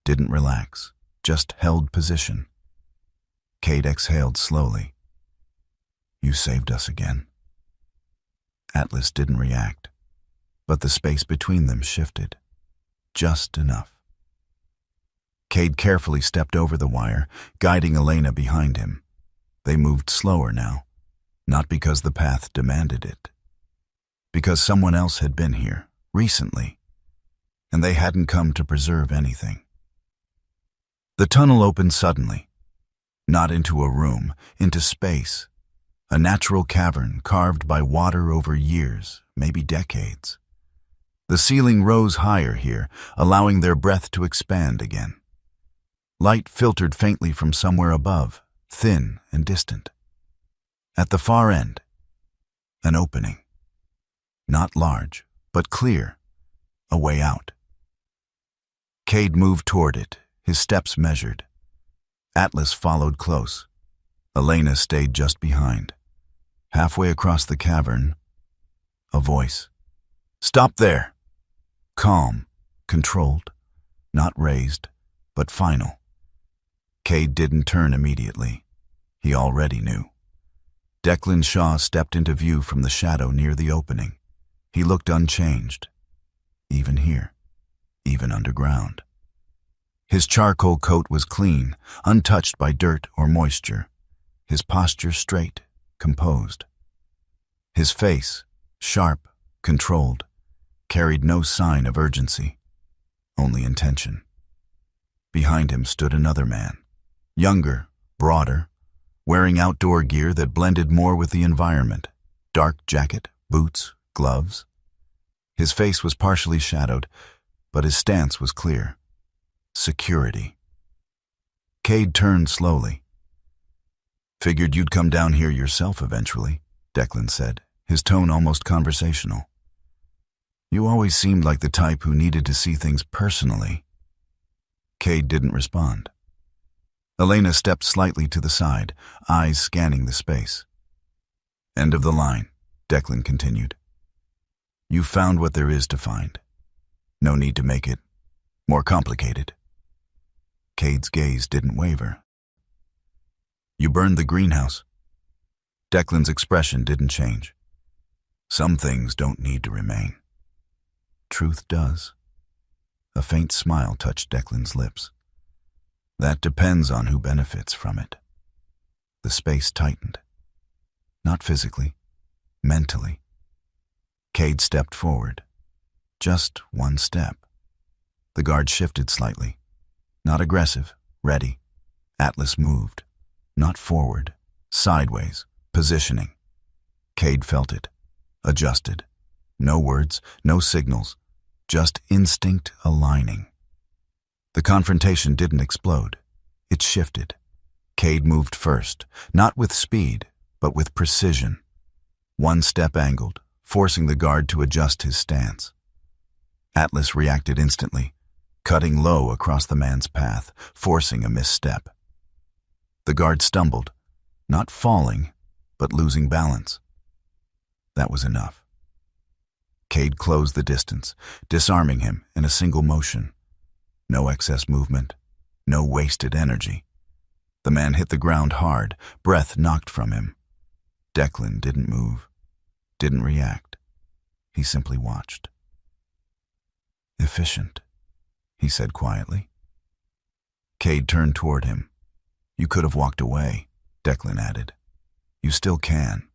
didn't relax, just held position. Cade exhaled slowly. "You saved us again." Atlas didn't react, but the space between them shifted, just enough. Cade carefully stepped over the wire, guiding Elena behind him. They moved slower now, not because the path demanded it, because someone else had been here, recently, and they hadn't come to preserve anything. The tunnel opened suddenly, not into a room, into space, a natural cavern carved by water over years, maybe decades. The ceiling rose higher here, allowing their breath to expand again. Light filtered faintly from somewhere above, thin and distant. At the far end, an opening. Not large, but clear, a way out. Cade moved toward it, his steps measured. Atlas followed close. Elena stayed just behind. Halfway across the cavern, a voice. "Stop there!" Calm, controlled, not raised, but final. Cade didn't turn immediately. He already knew. Declan Shaw stepped into view from the shadow near the opening. He looked unchanged, even here, even underground. His charcoal coat was clean, untouched by dirt or moisture. His posture straight, composed. His face, sharp, controlled, carried no sign of urgency, only intention. Behind him stood another man, younger, broader, wearing outdoor gear that blended more with the environment, dark jacket, boots, gloves. His face was partially shadowed, but his stance was clear. Security. Cade turned slowly. "Figured you'd come down here yourself eventually," Declan said, his tone almost conversational. "You always seemed like the type who needed to see things personally." Cade didn't respond. Elena stepped slightly to the side, eyes scanning the space. "End of the line," Declan continued. "You found what there is to find. No need to make it more complicated." Cade's gaze didn't waver. "You burned the greenhouse." Declan's expression didn't change. "Some things don't need to remain. Truth does." A faint smile touched Declan's lips. "That depends on who benefits from it." The space tightened. Not physically, mentally. Cade stepped forward. Just one step. The guard shifted slightly. Not aggressive, ready. Atlas moved. Not forward, sideways, positioning. Cade felt it. Adjusted. No words, no signals. Just instinct aligning. The confrontation didn't explode. It shifted. Cade moved first, not with speed, but with precision. One step angled, forcing the guard to adjust his stance. Atlas reacted instantly, cutting low across the man's path, forcing a misstep. The guard stumbled, not falling, but losing balance. That was enough. Cade closed the distance, disarming him in a single motion. No excess movement, no wasted energy. The man hit the ground hard, breath knocked from him. Declan didn't move, didn't react. He simply watched. "Efficient," he said quietly. Cade turned toward him. "You could have walked away," Declan added. "You still can."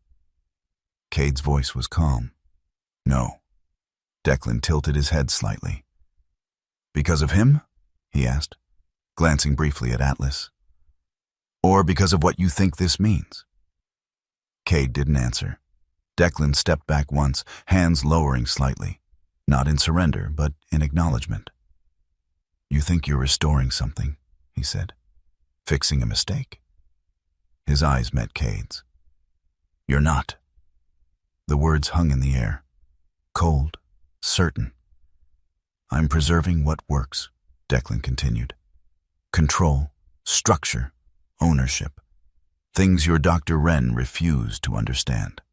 Cade's voice was calm. "No." Declan tilted his head slightly. "Because of him?" he asked, glancing briefly at Atlas. "Or because of what you think this means?" Cade didn't answer. Declan stepped back once, hands lowering slightly, not in surrender, but in acknowledgement. "You think you're restoring something," he said. "Fixing a mistake?" His eyes met Cade's. "You're not." The words hung in the air, cold, certain. "I'm preserving what works," Declan continued. "Control, structure, ownership. Things your Dr. Wren refused to understand."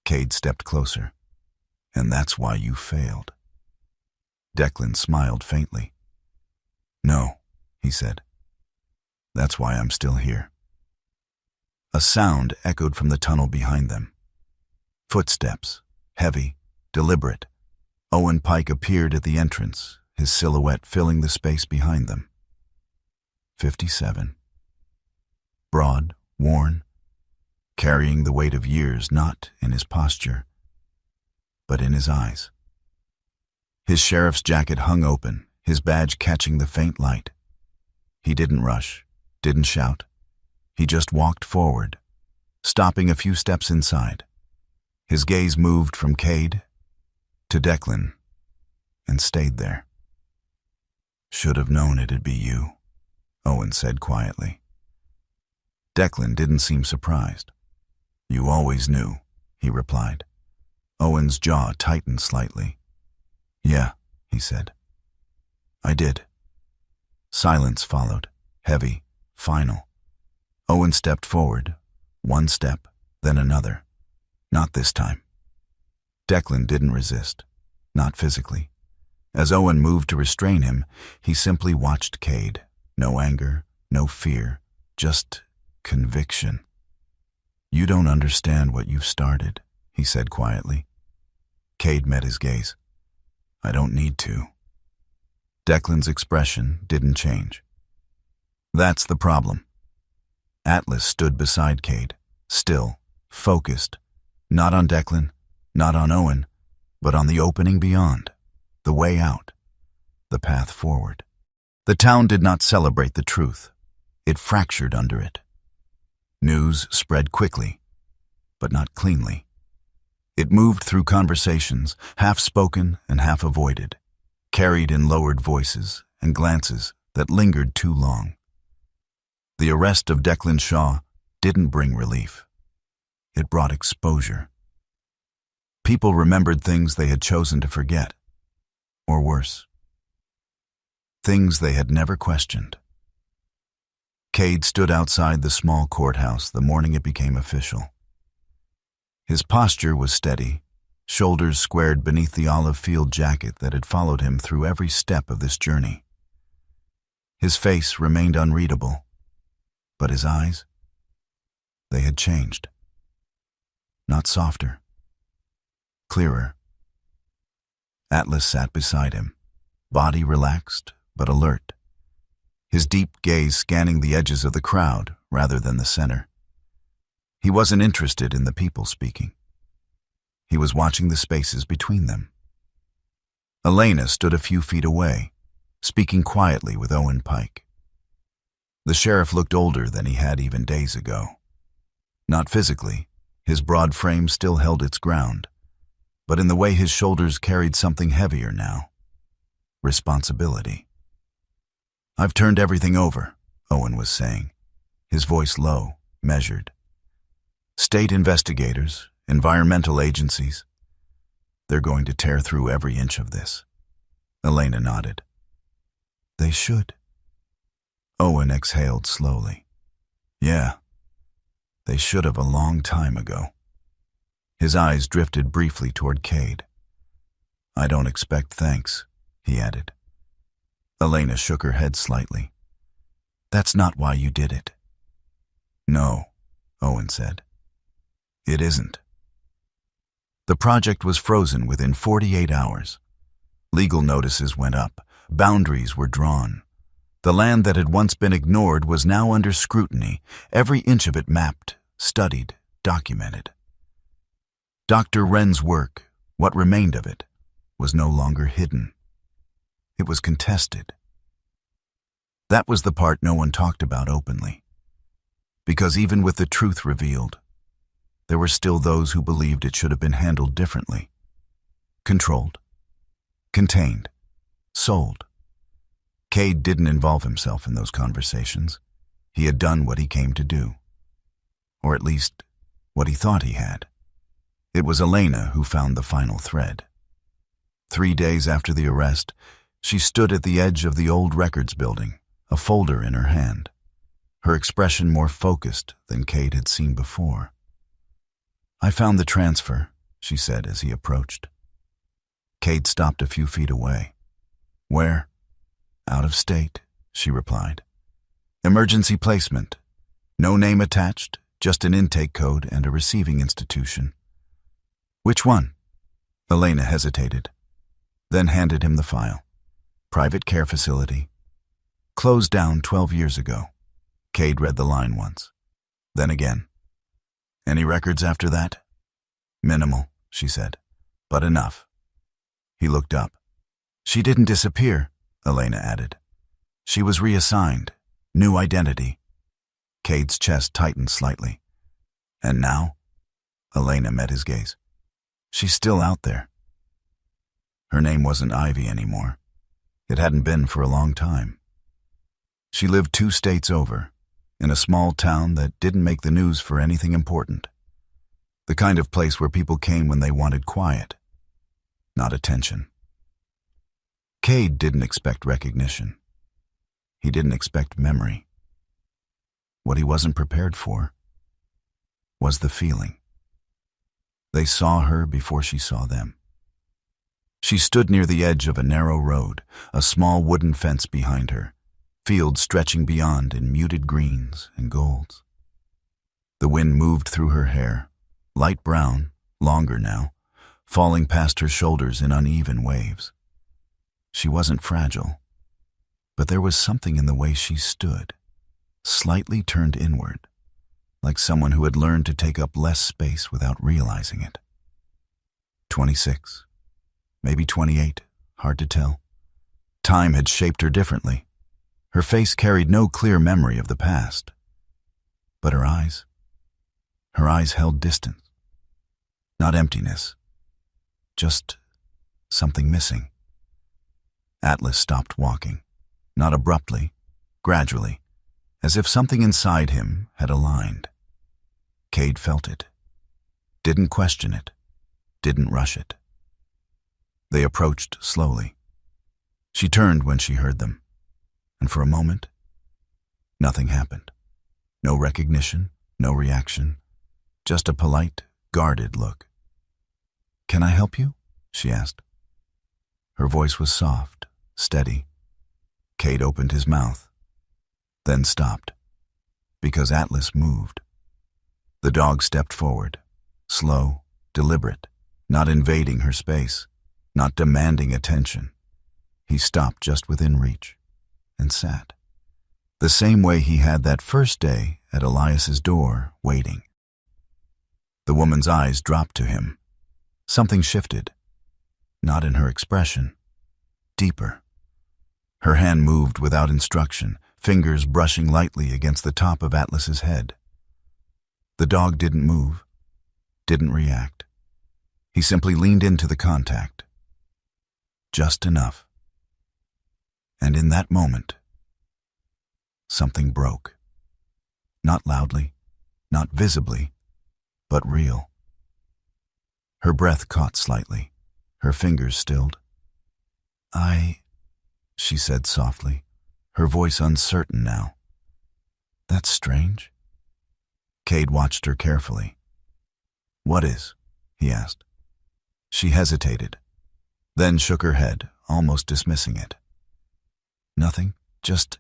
Cade stepped closer. "And that's why you failed." Declan smiled faintly. "No," he said. "That's why I'm still here." A sound echoed from the tunnel behind them. Footsteps, heavy, deliberate. Owen Pike appeared at the entrance, his silhouette filling the space behind them. 57. Broad, worn, carrying the weight of years not in his posture, but in his eyes. His sheriff's jacket hung open, his badge catching the faint light. He didn't rush, didn't shout. He just walked forward, stopping a few steps inside. His gaze moved from Cade to Declan and stayed there. "Should have known it'd be you," Owen said quietly. Declan didn't seem surprised. "You always knew," he replied. Owen's jaw tightened slightly. "Yeah," he said. "I did." Silence followed, heavy, final. Owen stepped forward, one step, then another. Not this time. Declan didn't resist, not physically. As Owen moved to restrain him, he simply watched Cade. No anger, no fear, just conviction. "You don't understand what you've started," he said quietly. Cade met his gaze. "I don't need to." Declan's expression didn't change. "That's the problem." Atlas stood beside Cade, still, focused, not on Declan, not on Owen, but on the opening beyond, the way out, the path forward. The town did not celebrate the truth. It fractured under it. News spread quickly, but not cleanly. It moved through conversations, half spoken and half avoided, carried in lowered voices and glances that lingered too long. The arrest of Declan Shaw didn't bring relief. It brought exposure. People remembered things they had chosen to forget, or worse, things they had never questioned. Cade stood outside the small courthouse the morning it became official. His posture was steady, shoulders squared beneath the olive field jacket that had followed him through every step of this journey. His face remained unreadable, but his eyes, they had changed. Not softer, clearer. Atlas sat beside him, body relaxed but alert, his deep gaze scanning the edges of the crowd rather than the center. He wasn't interested in the people speaking. He was watching the spaces between them. Elena stood a few feet away, speaking quietly with Owen Pike. The sheriff looked older than he had even days ago. Not physically, his broad frame still held its ground, but in the way his shoulders carried something heavier now. Responsibility. "I've turned everything over," Owen was saying, his voice low, measured. "State investigators, environmental agencies, they're going to tear through every inch of this." Elena nodded. "They should." Owen exhaled slowly. "Yeah, they should have a long time ago." His eyes drifted briefly toward Cade. "I don't expect thanks," he added. Elena shook her head slightly. "That's not why you did it." "No," Owen said. "It isn't." The project was frozen within 48 hours. Legal notices went up, boundaries were drawn. The land that had once been ignored was now under scrutiny, every inch of it mapped, studied, documented. Dr. Wren's work, what remained of it, was no longer hidden. It was contested. That was the part no one talked about openly. Because even with the truth revealed, there were still those who believed it should have been handled differently. Controlled, contained, sold. Cade didn't involve himself in those conversations. He had done what he came to do. Or at least, what he thought he had. It was Elena who found the final thread. 3 days after the arrest, she stood at the edge of the old records building, a folder in her hand, her expression more focused than Cade had seen before. "I found the transfer," she said as he approached. Cade stopped a few feet away. "Where?" "Out of state," she replied. "Emergency placement. No name attached, just an intake code and a receiving institution." "Which one?" Elena hesitated, then handed him the file. "Private care facility. Closed down 12 years ago." Cade read the line once, then again. "Any records after that?" "Minimal," she said, "but enough." He looked up. "She didn't disappear," Elena added. "She was reassigned. New identity." Cade's chest tightened slightly. "And now?" Elena met his gaze. "She's still out there." Her name wasn't Ivy anymore. It hadn't been for a long time. She lived 2 states over, in a small town that didn't make the news for anything important. The kind of place where people came when they wanted quiet, not attention. Cade didn't expect recognition. He didn't expect memory. What he wasn't prepared for was the feeling. They saw her before she saw them. She stood near the edge of a narrow road, a small wooden fence behind her, fields stretching beyond in muted greens and golds. The wind moved through her hair, light brown, longer now, falling past her shoulders in uneven waves. She wasn't fragile, but there was something in the way she stood, slightly turned inward, like someone who had learned to take up less space without realizing it. 26, maybe 28, hard to tell. Time had shaped her differently. Her face carried no clear memory of the past. But her eyes held distance. Not emptiness, just something missing. Atlas stopped walking, not abruptly, gradually, as if something inside him had aligned. Cade felt it, didn't question it, didn't rush it. They approached slowly. She turned when she heard them, and for a moment, nothing happened. No recognition, no reaction, just a polite, guarded look. "Can I help you?" she asked. Her voice was soft, steady. Cade opened his mouth, then stopped, because Atlas moved. The dog stepped forward, slow, deliberate, not invading her space, not demanding attention. He stopped just within reach and sat, the same way he had that first day at Elias's door, waiting. The woman's eyes dropped to him. Something shifted, not in her expression, deeper. Her hand moved without instruction, fingers brushing lightly against the top of Atlas's head. The dog didn't move, didn't react. He simply leaned into the contact. Just enough. And in that moment, something broke. Not loudly, not visibly, but real. Her breath caught slightly, her fingers stilled. She said softly, her voice uncertain now. "That's strange." Cade watched her carefully. "What is?" he asked. She hesitated, then shook her head, almost dismissing it. "Nothing, just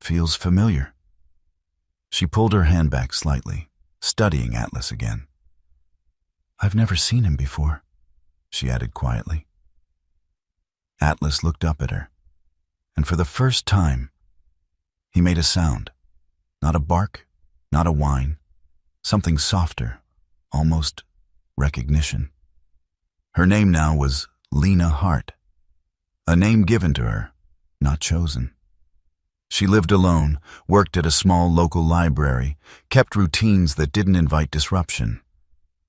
feels familiar." She pulled her hand back slightly, studying Atlas again. "I've never seen him before," she added quietly. Atlas looked up at her, and for the first time, he made a sound. Not a bark, not a whine, something softer, almost recognition. Her name now was Lena Hart, a name given to her, not chosen. She lived alone, worked at a small local library, kept routines that didn't invite disruption.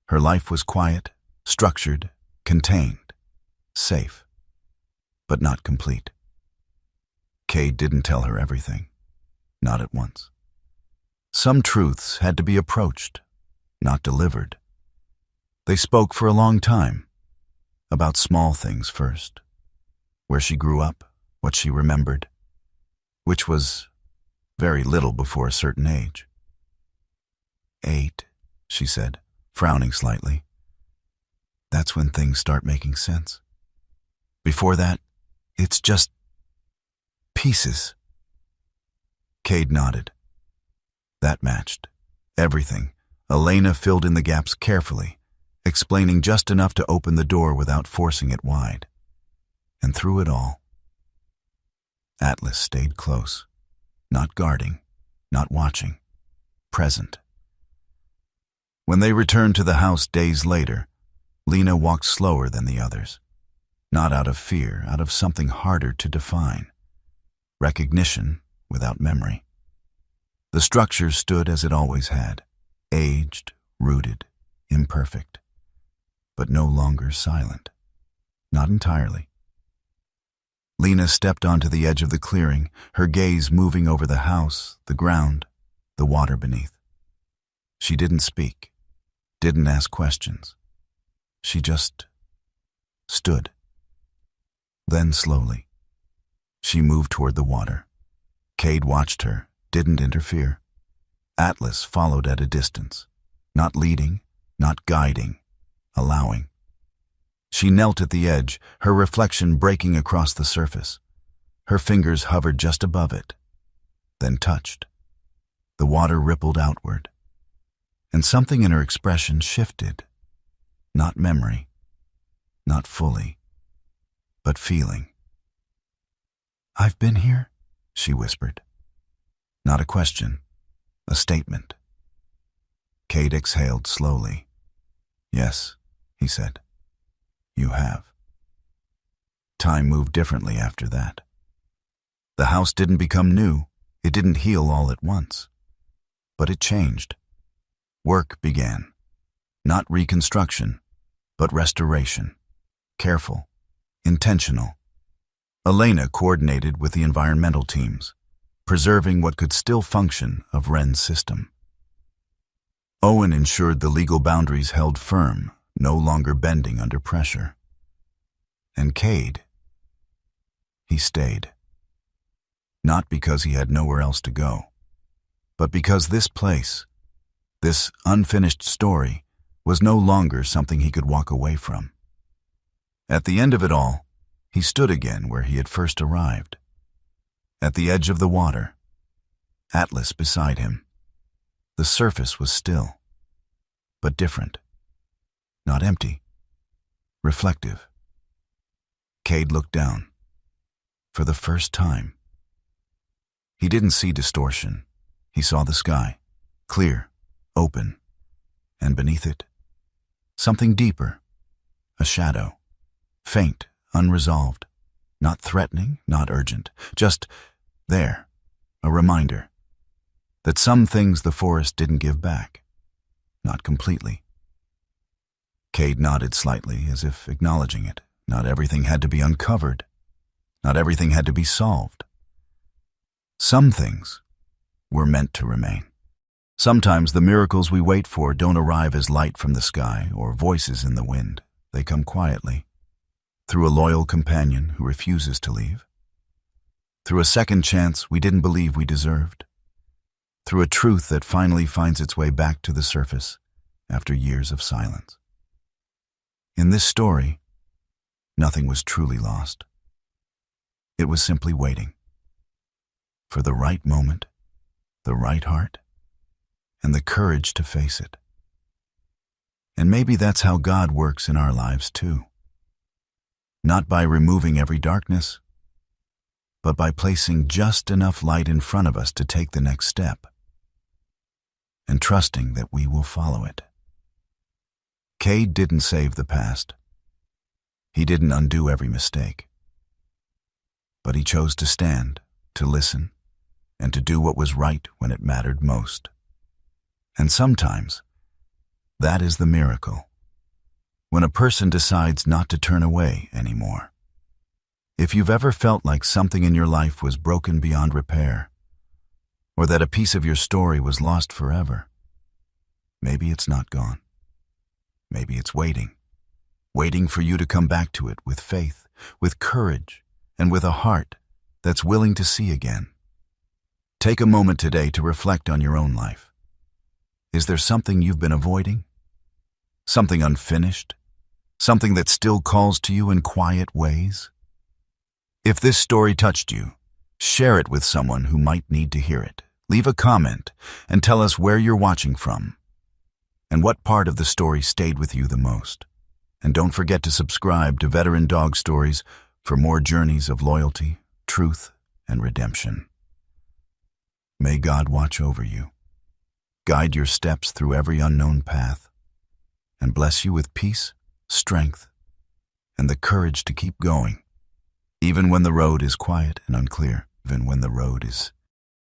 Her life was quiet, structured, contained, safe, but not complete. Cade didn't tell her everything, not at once. Some truths had to be approached, not delivered. They spoke for a long time, about small things first, where she grew up, what she remembered, which was very little before a certain age. 8, she said, frowning slightly. That's when things start making sense. Before that, it's just pieces. Cade nodded. That matched. Everything. Elena filled in the gaps carefully, explaining just enough to open the door without forcing it wide. And through it all, Atlas stayed close, not guarding, not watching, present. When they returned to the house days later, Lena walked slower than the others, not out of fear, out of something harder to define. Recognition without memory. The structure stood as it always had, aged, rooted, imperfect, but no longer silent. not entirely. Lena stepped onto the edge of the clearing, her gaze moving over the house, the ground, the water beneath. She didn't speak, didn't ask questions. She just stood. Then slowly, she moved toward the water. Cade watched her, didn't interfere. Atlas followed at a distance, not leading, not guiding, allowing. She knelt at the edge, her reflection breaking across the surface. Her fingers hovered just above it, then touched. The water rippled outward, and something in her expression shifted. Not memory, not fully, but feeling. "I've been here," she whispered. Not a question, a statement. Cade exhaled slowly. "Yes," he said. "You have." Time moved differently after that. The house didn't become new, it didn't heal all at once. But it changed. Work began. Not reconstruction, but restoration. Careful, intentional. Elena coordinated with the environmental teams, preserving what could still function of Wren's system. Owen ensured the legal boundaries held firm, no longer bending under pressure. And Cade, he stayed. Not because he had nowhere else to go, but because this place, this unfinished story, was no longer something he could walk away from. At the end of it all, he stood again where he had first arrived. At the edge of the water, Atlas beside him. The surface was still, but different. Not empty, reflective. Cade looked down. For the first time. He didn't see distortion. He saw the sky, clear, open, and beneath it, something deeper, a shadow, faint, unresolved, not threatening, not urgent, just there, a reminder that some things the forest didn't give back, not completely. Cade nodded slightly as if acknowledging it. Not everything had to be uncovered. Not everything had to be solved. Some things were meant to remain. Sometimes the miracles we wait for don't arrive as light from the sky or voices in the wind. They come quietly, through a loyal companion who refuses to leave, through a second chance we didn't believe we deserved, through a truth that finally finds its way back to the surface after years of silence. In this story, nothing was truly lost. It was simply waiting for the right moment, the right heart, and the courage to face it. And maybe that's how God works in our lives too. Not by removing every darkness, but by placing just enough light in front of us to take the next step, and trusting that we will follow it. Cade didn't save the past. He didn't undo every mistake. But he chose to stand, to listen, and to do what was right when it mattered most. And sometimes, that is the miracle. When a person decides not to turn away anymore. If you've ever felt like something in your life was broken beyond repair, or that a piece of your story was lost forever, maybe it's not gone. Maybe it's waiting for you to come back to it with faith, with courage, and with a heart that's willing to see again. Take a moment today to reflect on your own life. Is there something you've been avoiding? Something unfinished? Something that still calls to you in quiet ways? If this story touched you, share it with someone who might need to hear it. Leave a comment and tell us where you're watching from and what part of the story stayed with you the most. And don't forget to subscribe to Veteran Dog Stories for more journeys of loyalty, truth, and redemption. May God watch over you, guide your steps through every unknown path, and bless you with peace, strength, and the courage to keep going, even when the road is quiet and unclear, even when the road is